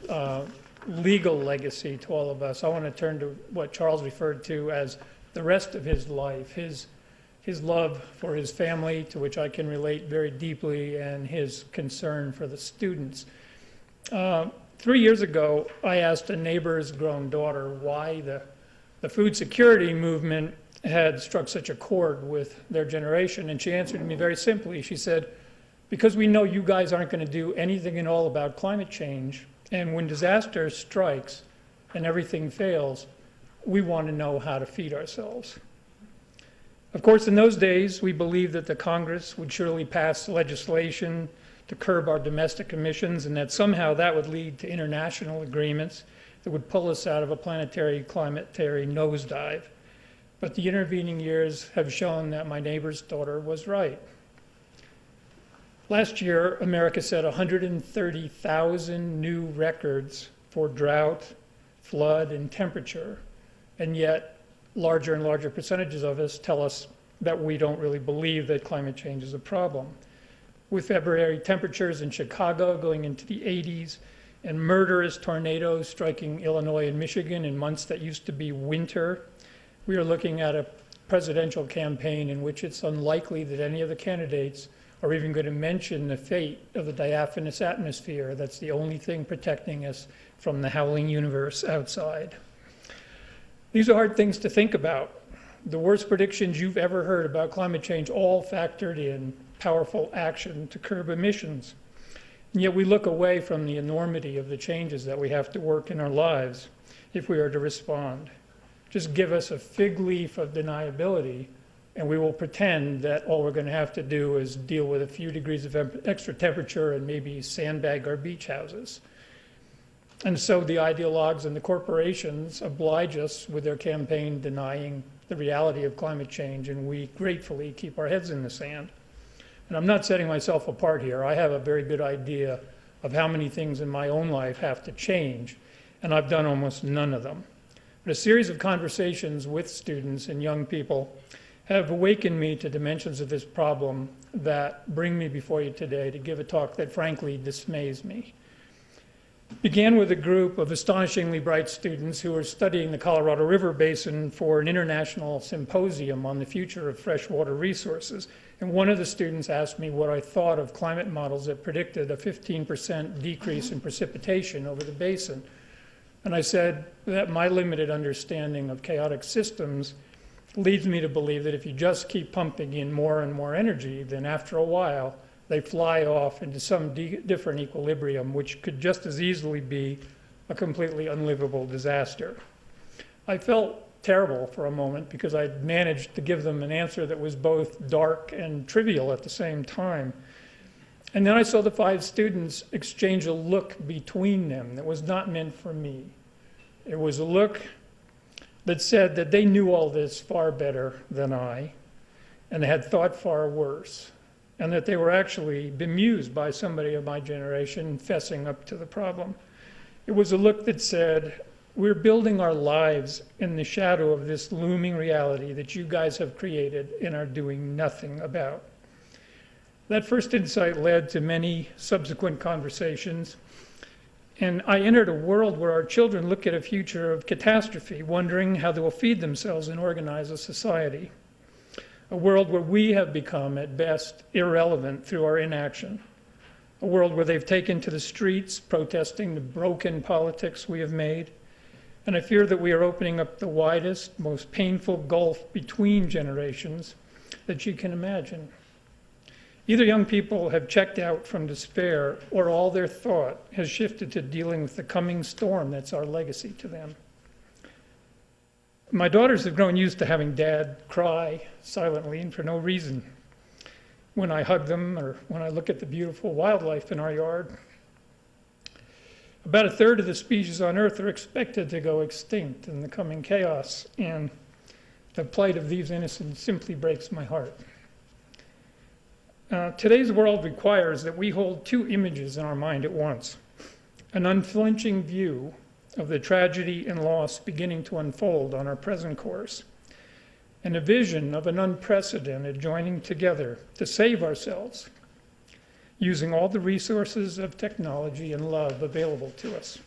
legal legacy to all of us, I want to turn to what Charles referred to as the rest of his life, his love for his family, to which I can relate very deeply, and his concern for the students. 3 years ago, I asked a neighbor's grown daughter why the food security movement had struck such a chord with their generation, and she answered me very simply. She said, "Because we know you guys aren't going to do anything at all about climate change, and when disaster strikes and everything fails, we want to know how to feed ourselves." Of course, in those days, we believed that the Congress would surely pass legislation to curb our domestic emissions, and that somehow that would lead to international agreements that would pull us out of a planetary climatary nosedive. But the intervening years have shown that my neighbor's daughter was right. Last year, America set 130,000 new records for drought, flood, and temperature, and yet larger and larger percentages of us tell us that we don't really believe that climate change is a problem. With February temperatures in Chicago going into the 80s and murderous tornadoes striking Illinois and Michigan in months that used to be winter, we are looking at a presidential campaign in which it's unlikely that any of the candidates are even going to mention the fate of the diaphanous atmosphere that's the only thing protecting us from the howling universe outside. These are hard things to think about. The worst predictions you've ever heard about climate change all factored in powerful action to curb emissions. And yet we look away from the enormity of the changes that we have to work in our lives if we are to respond. Just give us a fig leaf of deniability, and we will pretend that all we're going to have to do is deal with a few degrees of extra temperature and maybe sandbag our beach houses. And so the ideologues and the corporations oblige us with their campaign denying the reality of climate change, and we gratefully keep our heads in the sand. And I'm not setting myself apart here. I have a very good idea of how many things in my own life have to change, and I've done almost none of them. But a series of conversations with students and young people have awakened me to dimensions of this problem that bring me before you today to give a talk that frankly dismays me. It began with a group of astonishingly bright students who were studying the Colorado River Basin for an international symposium on the future of freshwater resources. And one of the students asked me what I thought of climate models that predicted a 15% decrease in precipitation over the basin. And I said that my limited understanding of chaotic systems leads me to believe that if you just keep pumping in more and more energy, then after a while, they fly off into some different equilibrium, which could just as easily be a completely unlivable disaster. I felt terrible for a moment because I'd managed to give them an answer that was both dark and trivial at the same time. And then I saw the 5 students exchange a look between them that was not meant for me. It was a look that said that they knew all this far better than I, and they had thought far worse, and that they were actually bemused by somebody of my generation fessing up to the problem. It was a look that said, we're building our lives in the shadow of this looming reality that you guys have created and are doing nothing about. That first insight led to many subsequent conversations, and I entered a world where our children look at a future of catastrophe, wondering how they will feed themselves and organize a society. A world where we have become, at best, irrelevant through our inaction. A world where they've taken to the streets, protesting the broken politics we have made. And I fear that we are opening up the widest, most painful gulf between generations that you can imagine. Either young people have checked out from despair, or all their thought has shifted to dealing with the coming storm that's our legacy to them. My daughters have grown used to having Dad cry silently and for no reason when I hug them or when I look at the beautiful wildlife in our yard. About 1/3 of the species on Earth are expected to go extinct in the coming chaos, and the plight of these innocents simply breaks my heart. Today's world requires that we hold 2 images in our mind at once: an unflinching view of the tragedy and loss beginning to unfold on our present course, and a vision of an unprecedented joining together to save ourselves, using all the resources of technology and love available to us.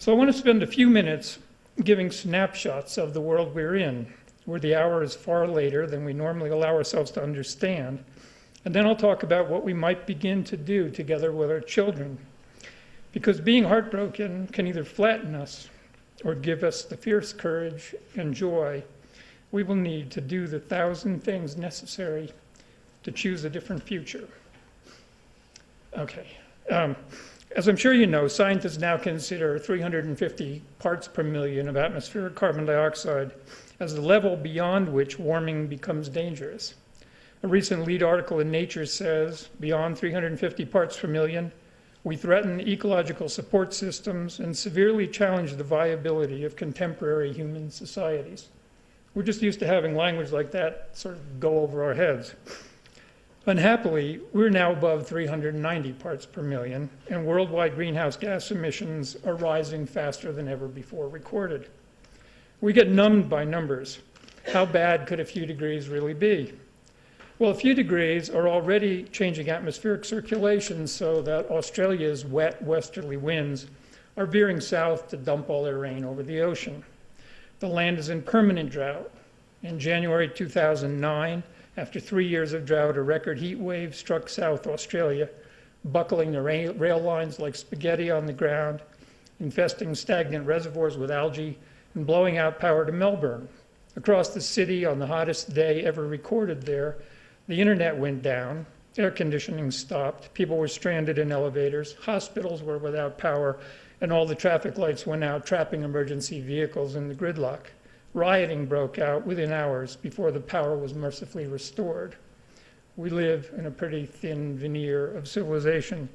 So I want to spend a few minutes giving snapshots of the world we're in, where the hour is far later than we normally allow ourselves to understand. And then I'll talk about what we might begin to do together with our children. Because being heartbroken can either flatten us or give us the fierce courage and joy we will need to do the 1,000 things necessary to choose a different future. Okay. As I'm sure you know, scientists now consider 350 parts per million of atmospheric carbon dioxide as the level beyond which warming becomes dangerous. A recent lead article in Nature says, beyond 350 parts per million, we threaten ecological support systems and severely challenge the viability of contemporary human societies. We're just used to having language like that sort of go over our heads. Unhappily, we're now above 390 parts per million, and worldwide greenhouse gas emissions are rising faster than ever before recorded. We get numbed by numbers. How bad could a few degrees really be? Well, a few degrees are already changing atmospheric circulation so that Australia's wet westerly winds are veering south to dump all their rain over the ocean. The land is in permanent drought. In January 2009, after 3 years of drought, a record heat wave struck South Australia, buckling the rail lines like spaghetti on the ground, infesting stagnant reservoirs with algae, and blowing out power to Melbourne. Across the city, on the hottest day ever recorded there, the internet went down, air conditioning stopped, people were stranded in elevators, hospitals were without power, and all the traffic lights went out, trapping emergency vehicles in the gridlock. Rioting broke out within hours before the power was mercifully restored. We live in a pretty thin veneer of civilization.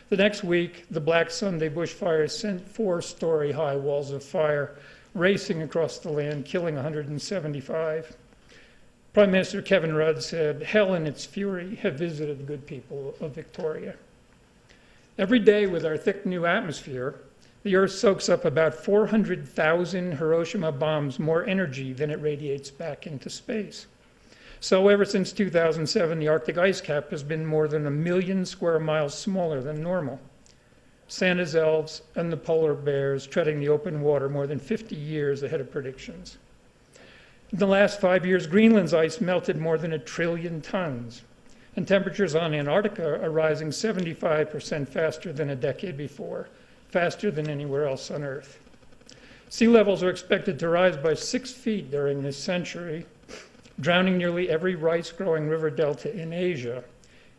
The next week, the Black Sunday bushfires sent 4-story high walls of fire racing across the land, killing 175. Prime Minister Kevin Rudd said, "Hell and its fury have visited the good people of Victoria." Every day with our thick new atmosphere, the Earth soaks up about 400,000 Hiroshima bombs more energy than it radiates back into space. So ever since 2007, the Arctic ice cap has been more than 1 million square miles smaller than normal. Santa's elves and the polar bears treading the open water more than 50 years ahead of predictions. In the last 5 years, Greenland's ice melted more than 1 trillion tons, and temperatures on Antarctica are rising 75% faster than a decade before, faster than anywhere else on Earth. Sea levels are expected to rise by 6 feet during this century, drowning nearly every rice-growing river delta in Asia,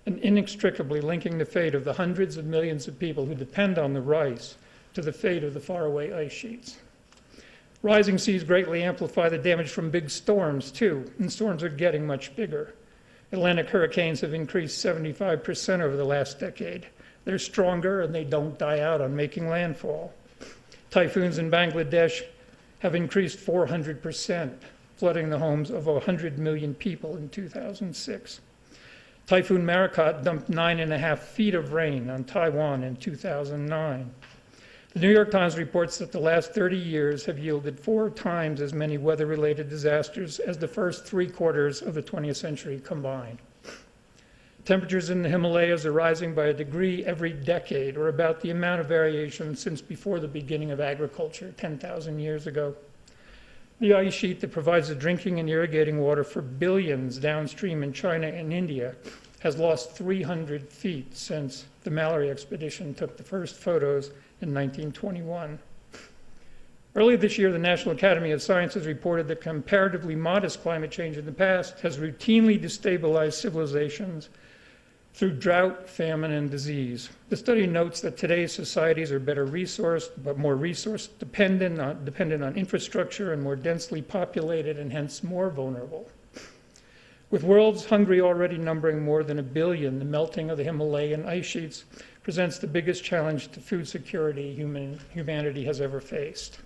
and inextricably linking the fate of the hundreds of millions of people who depend on the rice to the fate of the faraway ice sheets. Rising seas greatly amplify the damage from big storms, too, and storms are getting much bigger. Atlantic hurricanes have increased 75% over the last decade. They're stronger and they don't die out on making landfall. Typhoons in Bangladesh have increased 400%, flooding the homes of 100 million people in 2006. Typhoon Marakat dumped 9.5 feet of rain on Taiwan in 2009. The New York Times reports that the last 30 years have yielded 4 times as many weather-related disasters as the first 3/4 of the 20th century combined. Temperatures in the Himalayas are rising by 1 degree every decade, or about the amount of variation since before the beginning of agriculture 10,000 years ago. The ice sheet that provides the drinking and irrigating water for billions downstream in China and India has lost 300 feet since the Mallory expedition took the first photos in 1921. Earlier this year, the National Academy of Sciences reported that comparatively modest climate change in the past has routinely destabilized civilizations through drought, famine, and disease. The study notes that today's societies are better resourced, but more resource dependent on infrastructure and more densely populated and hence more vulnerable. With worlds hungry already numbering more than 1 billion, the melting of the Himalayan ice sheets presents the biggest challenge to food security humanity has ever faced.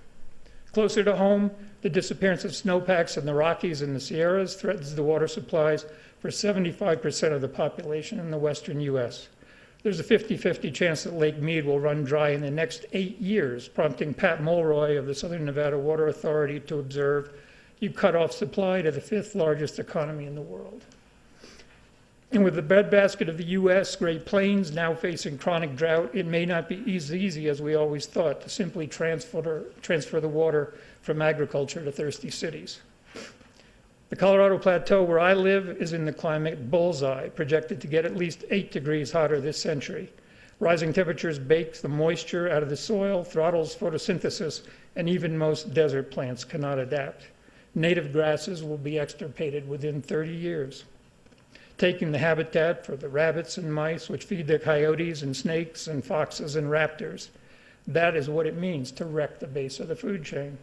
Closer to home, the disappearance of snowpacks in the Rockies and the Sierras threatens the water supplies for 75% of the population in the western U.S. There's a 50-50 chance that Lake Mead will run dry in the next 8 years, prompting Pat Mulroy of the Southern Nevada Water Authority to observe, "You cut off supply to the 5th largest economy in the world." And with the breadbasket of the U.S. Great Plains now facing chronic drought, it may not be as easy as we always thought to simply transfer the water from agriculture to thirsty cities. The Colorado Plateau, where I live, is in the climate bullseye, projected to get at least 8 degrees hotter this century. Rising temperatures bake the moisture out of the soil, throttles photosynthesis, and even most desert plants cannot adapt. Native grasses will be extirpated within 30 years. Taking the habitat for the rabbits and mice, which feed the coyotes and snakes and foxes and raptors. That is what it means to wreck the base of the food chain.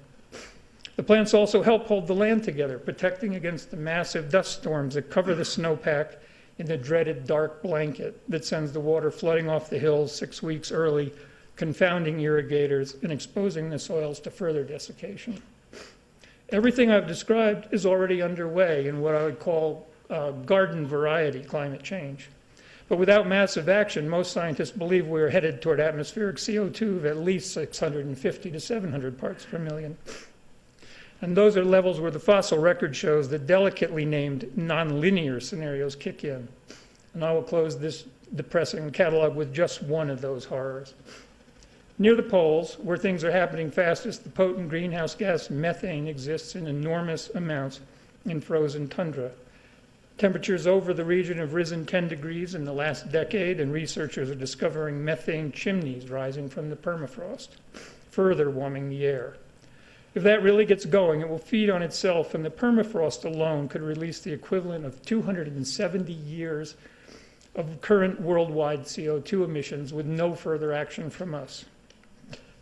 The plants also help hold the land together, protecting against the massive dust storms that cover the snowpack in the dreaded dark blanket that sends the water flooding off the hills 6 weeks early, confounding irrigators and exposing the soils to further desiccation. Everything I've described is already underway in what I would call garden variety climate change. But without massive action, most scientists believe we're headed toward atmospheric CO2 of at least 650 to 700 parts per million. And those are levels where the fossil record shows that delicately named nonlinear scenarios kick in. And I will close this depressing catalog with just one of those horrors. Near the poles, where things are happening fastest, the potent greenhouse gas methane exists in enormous amounts in frozen tundra. Temperatures over the region have risen 10 degrees in the last decade, and researchers are discovering methane chimneys rising from the permafrost, further warming the air. If that really gets going, it will feed on itself, and the permafrost alone could release the equivalent of 270 years of current worldwide CO2 emissions with no further action from us.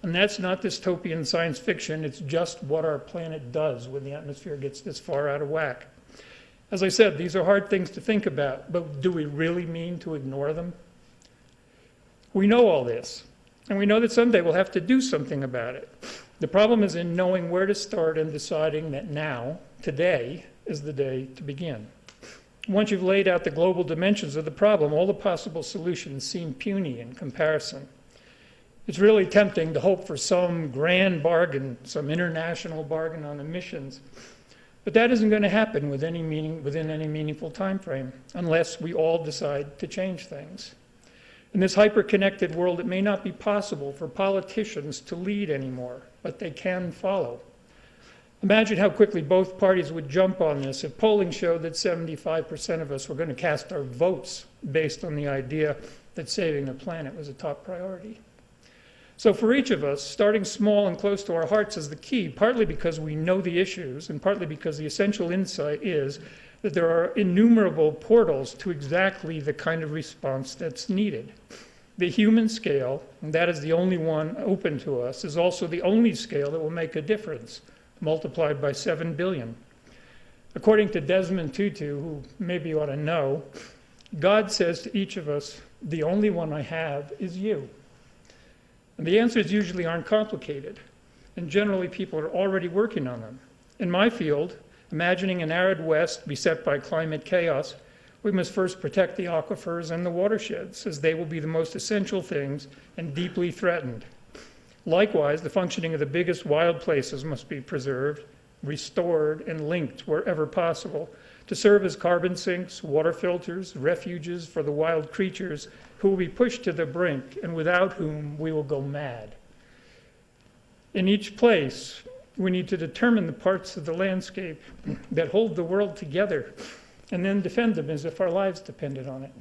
And that's not dystopian science fiction, it's just what our planet does when the atmosphere gets this far out of whack. As I said, these are hard things to think about, but do we really mean to ignore them? We know all this, and we know that someday we'll have to do something about it. The problem is in knowing where to start and deciding that now, today, is the day to begin. Once you've laid out the global dimensions of the problem, all the possible solutions seem puny in comparison. It's really tempting to hope for some grand bargain, some international bargain on emissions, but that isn't going to happen within any meaningful time frame unless we all decide to change things. In this hyper-connected world, it may not be possible for politicians to lead anymore, but they can follow. Imagine how quickly both parties would jump on this if polling showed that 75% of us were going to cast our votes based on the idea that saving the planet was a top priority. So for each of us, starting small and close to our hearts is the key, partly because we know the issues and partly because the essential insight is that there are innumerable portals to exactly the kind of response that's needed. The human scale, and that is the only one open to us, is also the only scale that will make a difference, multiplied by 7 billion. According to Desmond Tutu, who maybe you ought to know, God says to each of us, the only one I have is you. And the answers usually aren't complicated, and generally people are already working on them. In my field, imagining an arid West beset by climate chaos, we must first protect the aquifers and the watersheds, as they will be the most essential things and deeply threatened. Likewise, the functioning of the biggest wild places must be preserved, restored, and linked wherever possible to serve as carbon sinks, water filters, refuges for the wild creatures who will be pushed to the brink and without whom we will go mad. In each place, we need to determine the parts of the landscape that hold the world together and then defend them as if our lives depended on it.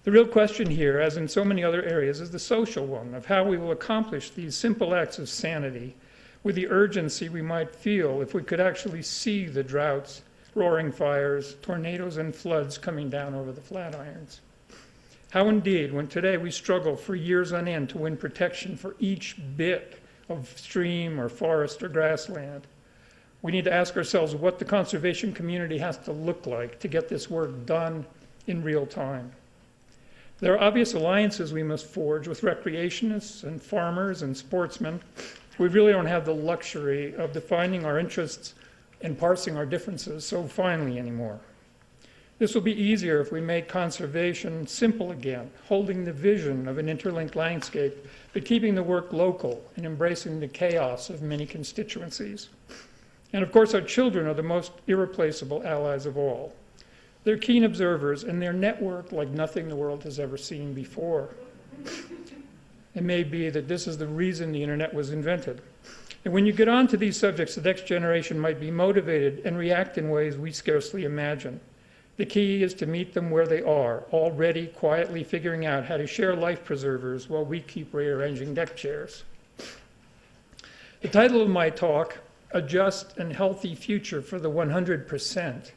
The real question here, as in so many other areas, is the social one of how we will accomplish these simple acts of sanity with the urgency we might feel if we could actually see the droughts, roaring fires, tornadoes, and floods coming down over the Flatirons. How indeed, when today we struggle for years on end to win protection for each bit of stream or forest or grassland, we need to ask ourselves what the conservation community has to look like to get this work done in real time. There are obvious alliances we must forge with recreationists and farmers and sportsmen. We really don't have the luxury of defining our interests and parsing our differences so finely anymore. This will be easier if we make conservation simple again, holding the vision of an interlinked landscape, but keeping the work local and embracing the chaos of many constituencies. And of course, our children are the most irreplaceable allies of all. They're keen observers, and they're networked like nothing the world has ever seen before. It may be that this is the reason the internet was invented. And when you get onto these subjects, the next generation might be motivated and react in ways we scarcely imagine. The key is to meet them where they are, already quietly figuring out how to share life preservers while we keep rearranging deck chairs. The title of my talk, A Just and Healthy Future for the 100%,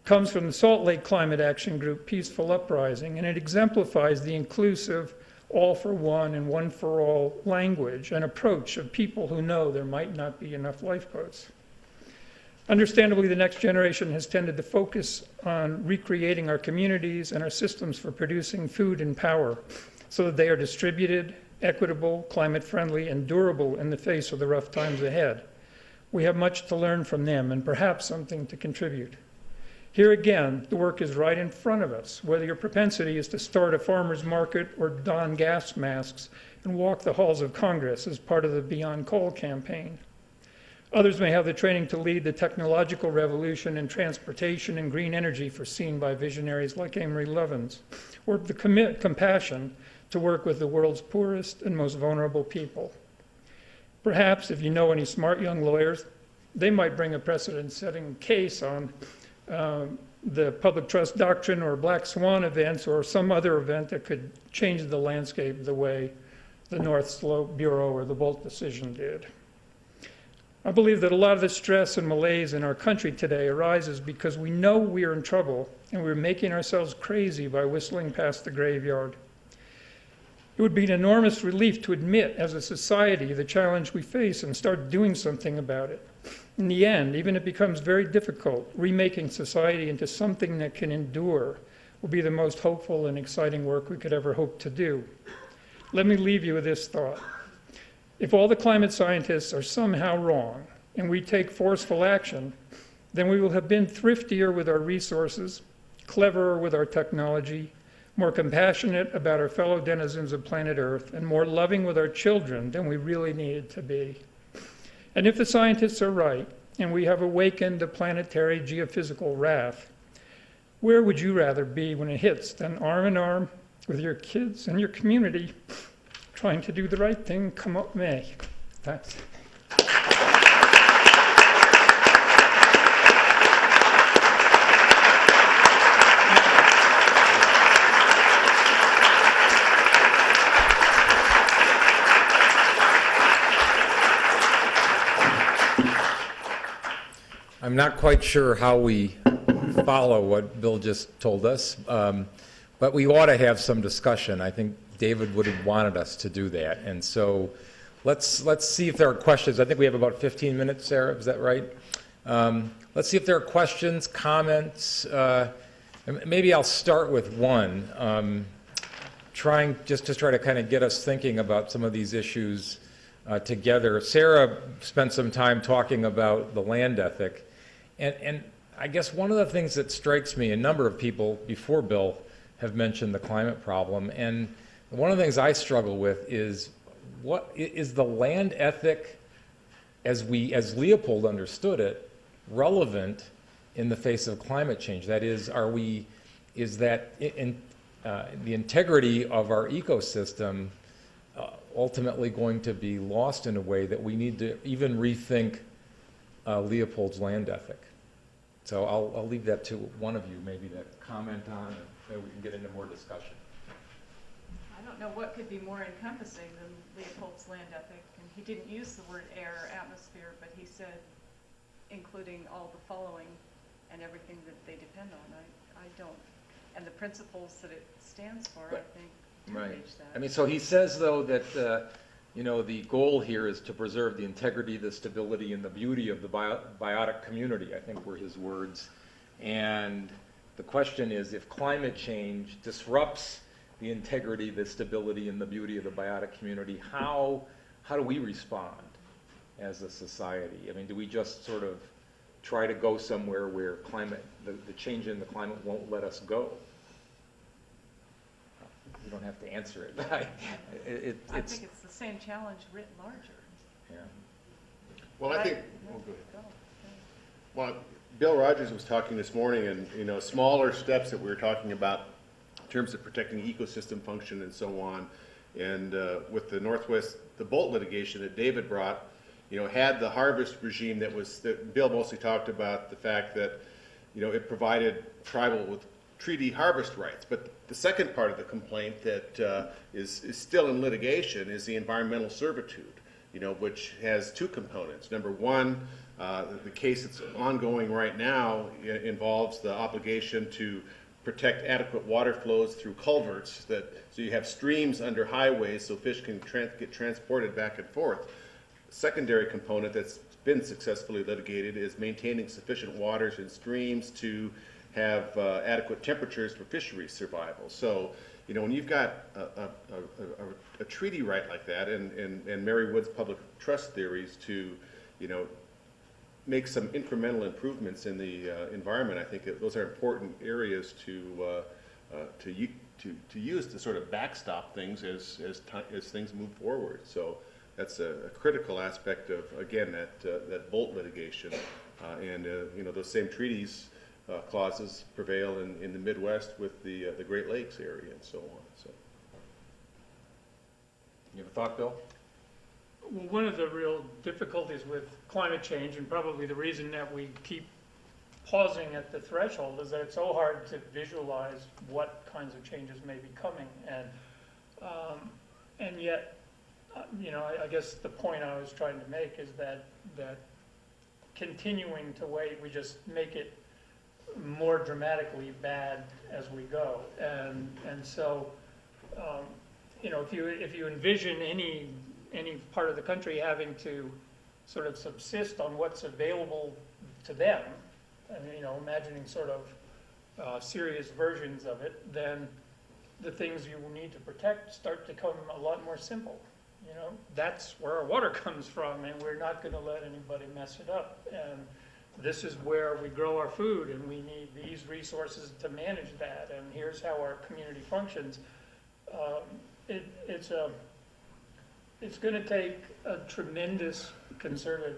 comes from the Salt Lake Climate Action Group Peaceful Uprising, and it exemplifies the inclusive, all for one and one for all language and approach of people who know there might not be enough lifeboats. Understandably, the next generation has tended to focus on recreating our communities and our systems for producing food and power so that they are distributed, equitable, climate-friendly, and durable in the face of the rough times ahead. We have much to learn from them and perhaps something to contribute. Here again, the work is right in front of us, whether your propensity is to start a farmer's market or don gas masks and walk the halls of Congress as part of the Beyond Coal campaign. Others may have the training to lead the technological revolution in transportation and green energy foreseen by visionaries like Amory Lovins, or the compassion to work with the world's poorest and most vulnerable people. Perhaps, if you know any smart young lawyers, they might bring a precedent-setting case on the public trust doctrine or black swan events or some other event that could change the landscape the way the North Slope Bureau or the Bolt decision did. I believe that a lot of the stress and malaise in our country today arises because we know we are in trouble and we're making ourselves crazy by whistling past the graveyard. It would be an enormous relief to admit as a society the challenge we face and start doing something about it. In the end, even if it becomes very difficult, remaking society into something that can endure will be the most hopeful and exciting work we could ever hope to do. Let me leave you with this thought. If all the climate scientists are somehow wrong and we take forceful action, then we will have been thriftier with our resources, cleverer with our technology, more compassionate about our fellow denizens of planet Earth, and more loving with our children than we really needed to be. And if the scientists are right, and we have awakened the planetary geophysical wrath, where would you rather be when it hits than arm in arm with your kids and your community, trying to do the right thing, come what may? Thanks. I'm not quite sure how we follow what Bill just told us, but we ought to have some discussion. I think David would have wanted us to do that. And so let's see if there are questions. I think we have about 15 minutes, Sarah, is that right? Let's see if there are questions, comments. Maybe I'll start with one, trying just to try to kind of get us thinking about some of these issues together. Sarah spent some time talking about the land ethic. And I guess one of the things that strikes me, a number of people before Bill have mentioned the climate problem, and one of the things I struggle with is what is the land ethic, as Leopold understood it, relevant in the face of climate change? That is, is that the integrity of our ecosystem ultimately going to be lost in a way that we need to even rethink Leopold's land ethic? So I'll leave that to one of you maybe to comment on, and maybe we can get into more discussion. I don't know what could be more encompassing than Leopold's land ethic. And he didn't use the word air or atmosphere, but he said including all the following and everything that they depend on. I don't. And the principles that it stands for, I think, Right. that. I mean, so he says, though, that the goal here is to preserve the integrity, the stability, and the beauty of the biotic community, I think were his words. And the question is, if climate change disrupts the integrity, the stability, and the beauty of the biotic community, how do we respond as a society? I mean, do we just sort of try to go somewhere where the change in the climate won't let us go? You don't have to answer it. I think it's the same challenge writ larger. Yeah. Well, I think, Go ahead. well, Bill Rogers was talking this morning, and smaller steps that we were talking about in terms of protecting ecosystem function and so on. And with the Bolt litigation that David brought, had the harvest regime that Bill mostly talked about, the fact that it provided tribal with treaty harvest rights. But the second part of the complaint that is still in litigation is the environmental servitude, which has two components. Number one, the case that's ongoing right now involves the obligation to protect adequate water flows through culverts, so you have streams under highways so fish can get transported back and forth. Secondary component that's been successfully litigated is maintaining sufficient waters and streams to have adequate temperatures for fisheries survival. So, you know, when you've got a treaty right like that, and Mary Wood's public trust theories to, you know, make some incremental improvements in the environment, I think those are important areas to use to sort of backstop things as things move forward. So that's a critical aspect of, again, that Bolt litigation, and you know, those same treaties clauses prevail in the Midwest with the Great Lakes area and so on. So, You have a thought, Bill? Well, one of the real difficulties with climate change, and probably the reason that we keep pausing at the threshold, is that it's so hard to visualize what kinds of changes may be coming. And yet, you know, I guess the point I was trying to make is that continuing to wait, we just make it more dramatically bad as we go. And so, you know, if you envision any part of the country having to sort of subsist on what's available to them, and, you know, imagining sort of serious versions of it, then the things you need to protect start to become a lot more simple. You know, that's where our water comes from, and we're not going to let anybody mess it up. And this is where we grow our food, and we need these resources to manage that, and here's how our community functions. It's going to take a tremendous concerted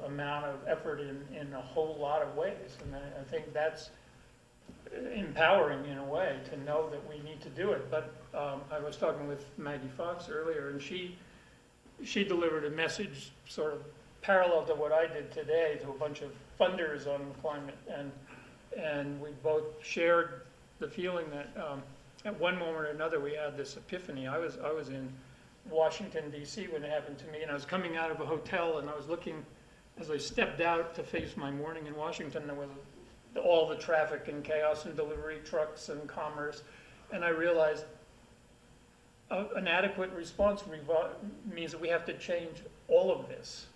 amount of effort in a whole lot of ways, and I think that's empowering in a way to know that we need to do it. But I was talking with Maggie Fox earlier, and she delivered a message sort of parallel to what I did today to a bunch of funders on climate, and we both shared the feeling that at one moment or another we had this epiphany. I was in Washington, D.C. when it happened to me, and I was coming out of a hotel, and I was looking, as I stepped out to face my morning in Washington, there was all the traffic and chaos and delivery trucks and commerce, and I realized an adequate response means that we have to change all of this.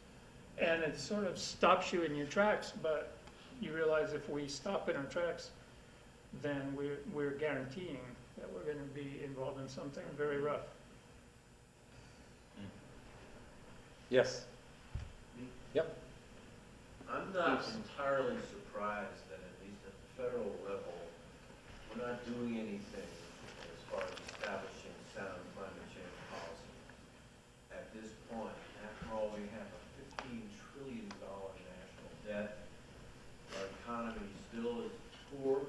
And it sort of stops you in your tracks, but you realize if we stop in our tracks, then we're guaranteeing that we're going to be involved in something very rough. Yes. Yep. I'm not entirely surprised that at least at the federal level, we're not doing anything as far as establishing sound climate change policy. At this point, after all, we have a $15 trillion national debt. Our economy still is poor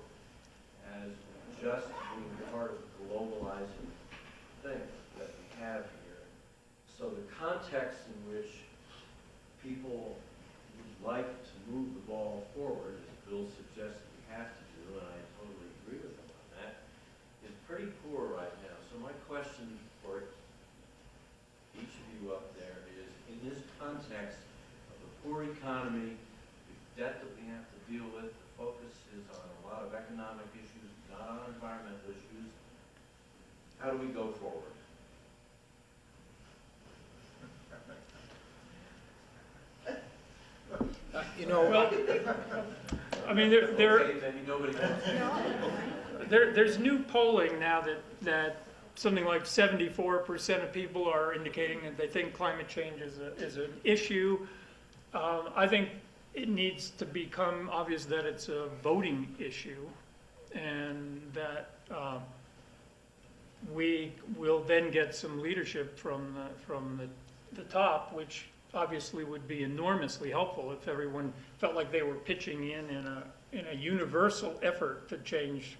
as just being part of the globalizing thing that we have here. So the context in which people would like to move the ball forward, as Bill suggested we have to do, and I totally agree with him on that, is pretty poor right now. So my question for each of you up there is, in this context of the poor economy, the debt that we have to deal with, the focus is on a lot of economic issues, not on environmental issues, how do we go forward? You know, Well, I mean, Okay, then nobody wants to. there's new polling now that something like 74% of people are indicating that they think climate change is an issue. I think it needs to become obvious that it's a voting issue, and that we will then get some leadership from the top, which obviously would be enormously helpful if everyone felt like they were pitching in a universal effort to change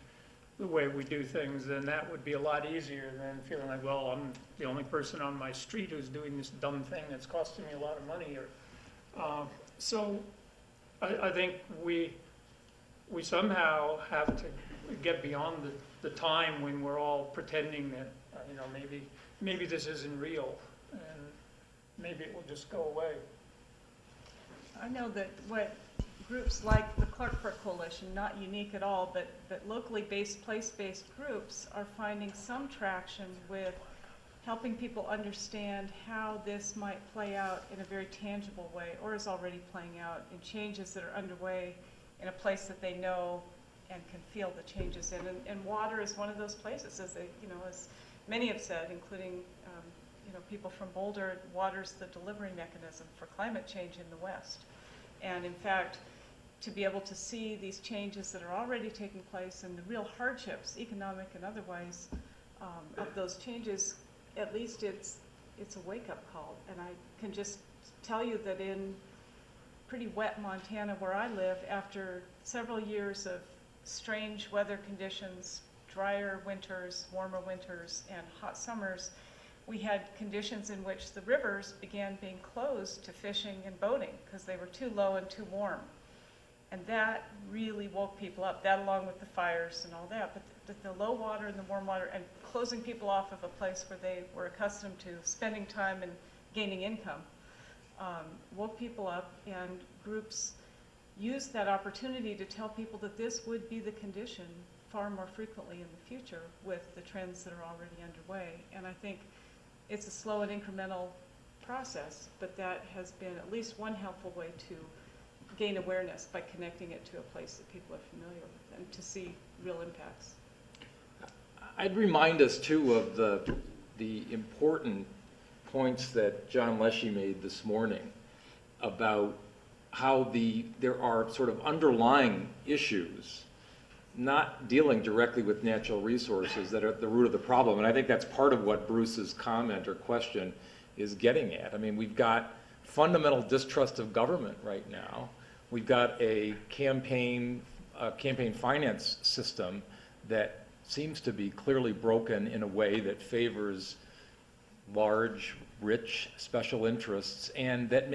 the way we do things. Then that would be a lot easier than feeling like, well, I'm the only person on my street who's doing this dumb thing that's costing me a lot of money. So I think we somehow have to get beyond the time when we're all pretending that maybe this isn't real, and maybe it will just go away. I know that what groups like the Clark Park Coalition, not unique at all, but locally based, place-based groups are finding some traction with helping people understand how this might play out in a very tangible way, or is already playing out in changes that are underway in a place that they know and can feel the changes in. And water is one of those places, as they, as many have said, including people from Boulder. Water's the delivery mechanism for climate change in the West. And in fact, to be able to see these changes that are already taking place and the real hardships, economic and otherwise, of those changes, at least it's a wake-up call. And I can just tell you that in pretty wet Montana where I live, after several years of strange weather conditions, drier winters, warmer winters, and hot summers, we had conditions in which the rivers began being closed to fishing and boating because they were too low and too warm. And that really woke people up, that along with the fires and all that. But the low water and the warm water and closing people off of a place where they were accustomed to spending time and gaining income woke people up, and groups used that opportunity to tell people that this would be the condition far more frequently in the future with the trends that are already underway. And I think it's a slow and incremental process, but that has been at least one helpful way to gain awareness by connecting it to a place that people are familiar with and to see real impacts. I'd remind us too of the important points that John Leshy made this morning about how there are sort of underlying issues not dealing directly with natural resources that are at the root of the problem. And I think that's part of what Bruce's comment or question is getting at. I mean, we've got fundamental distrust of government right now. We've got a campaign finance system that seems to be clearly broken in a way that favors large, rich, special interests, and that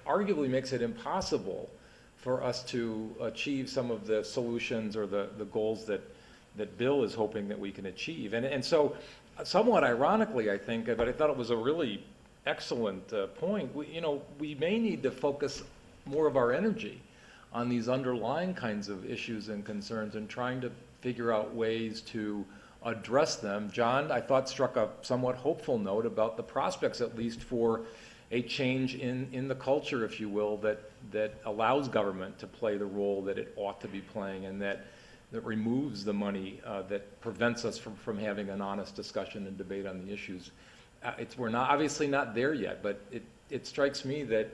arguably makes it impossible for us to achieve some of the solutions or the goals that Bill is hoping that we can achieve. And so, somewhat ironically, I think, but I thought it was a really excellent point, we may need to focus more of our energy on these underlying kinds of issues and concerns and trying to figure out ways to address them. John, I thought, struck a somewhat hopeful note about the prospects, at least, for a change in the culture, if you will, that allows government to play the role that it ought to be playing, and that removes the money that prevents us from having an honest discussion and debate on the issues. We're obviously not there yet, but it strikes me that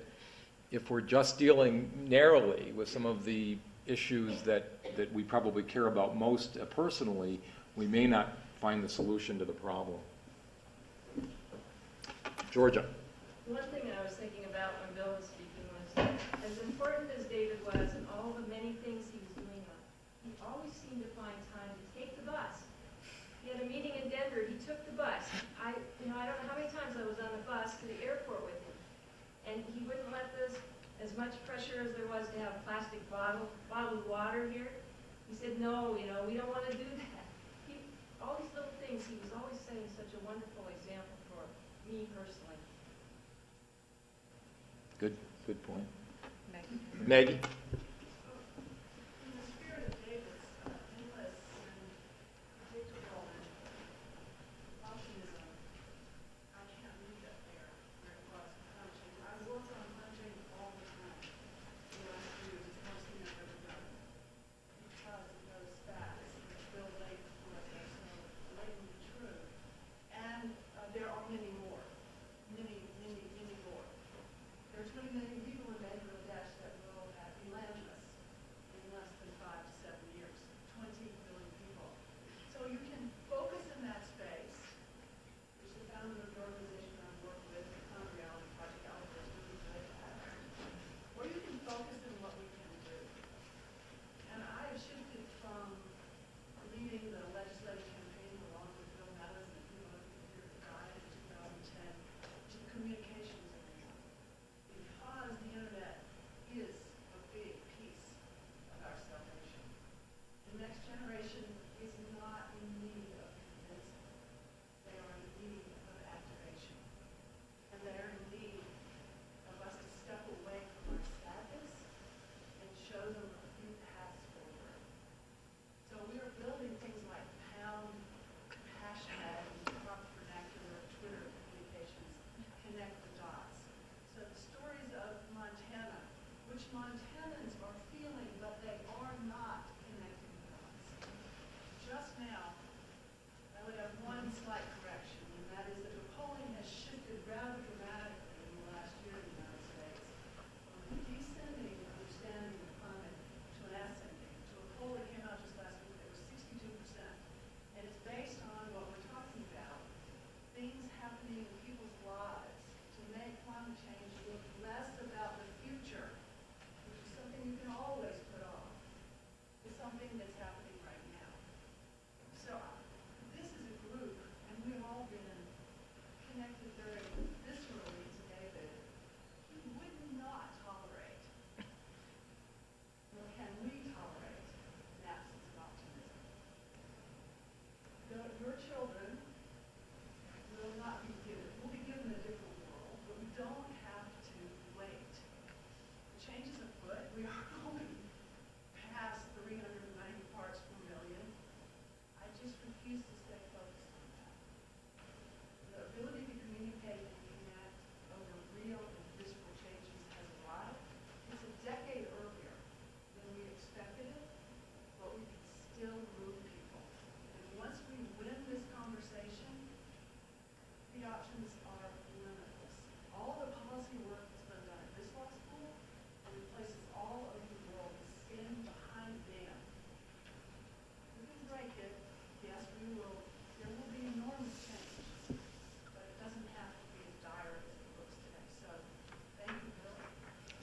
if we're just dealing narrowly with some of the issues that we probably care about most personally, we may not find the solution to the problem. Georgia. One thing I was thinking about when Bill was speaking was, as important as David was and all the many things he was doing, he always seemed to find time to take the bus. He had a meeting in Denver, he took the bus. I don't know how many times I was on the bus to the airport with him. And he wouldn't let this, as much pressure as there was to have plastic bottled water here. He said, no, we don't want to do that. All these little things, he was always setting such a wonderful example for me personally. Good point. Maggie. In the spirit of David's endless and predictable and optimism, I can't leave that there where it was punching. I work on punching all the time. The last few years, it's the most thing I've ever done. Because it goes fast. It's Bill Lake was so blatantly true. And there are many more. Many more. There's 20 million people in Bangladesh that will be landless.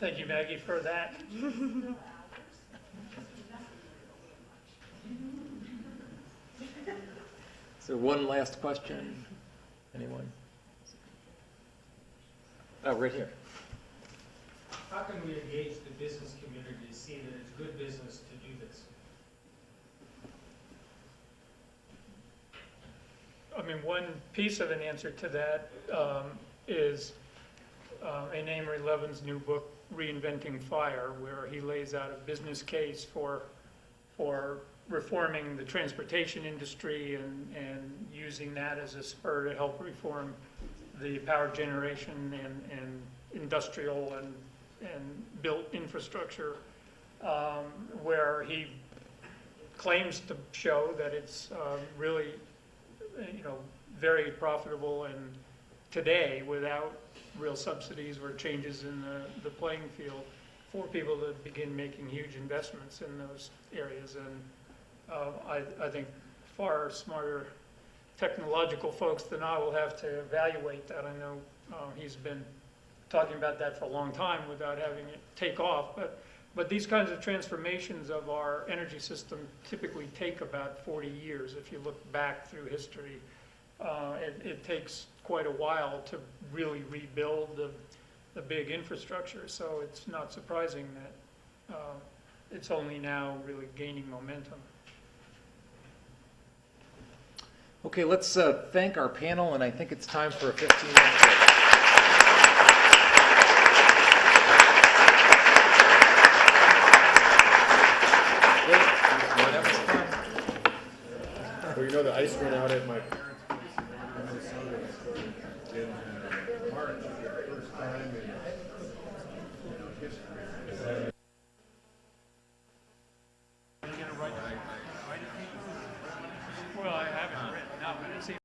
Thank you, Maggie, for that. Is there one last question? Anyone? Oh, right here. How can we engage the business community to see that it's good business to do this? I mean, one piece of an answer to that is in Amory Levin's new book, Reinventing Fire, where he lays out a business case for reforming the transportation industry and using that as a spur to help reform the power generation and industrial and built infrastructure, where he claims to show that it's really, very profitable and today without real subsidies or changes in the playing field for people to begin making huge investments in those areas. And I think far smarter technological folks than I will have to evaluate that. I know he's been talking about that for a long time without having it take off, but these kinds of transformations of our energy system typically take about 40 years. If you look back through history, it takes quite a while to really rebuild the big infrastructure. So it's not surprising that it's only now really gaining momentum. Okay, let's thank our panel, and I think it's time for a 15-minute break. Well, the ice went out at my parents' place in Minnesota in March for the first time in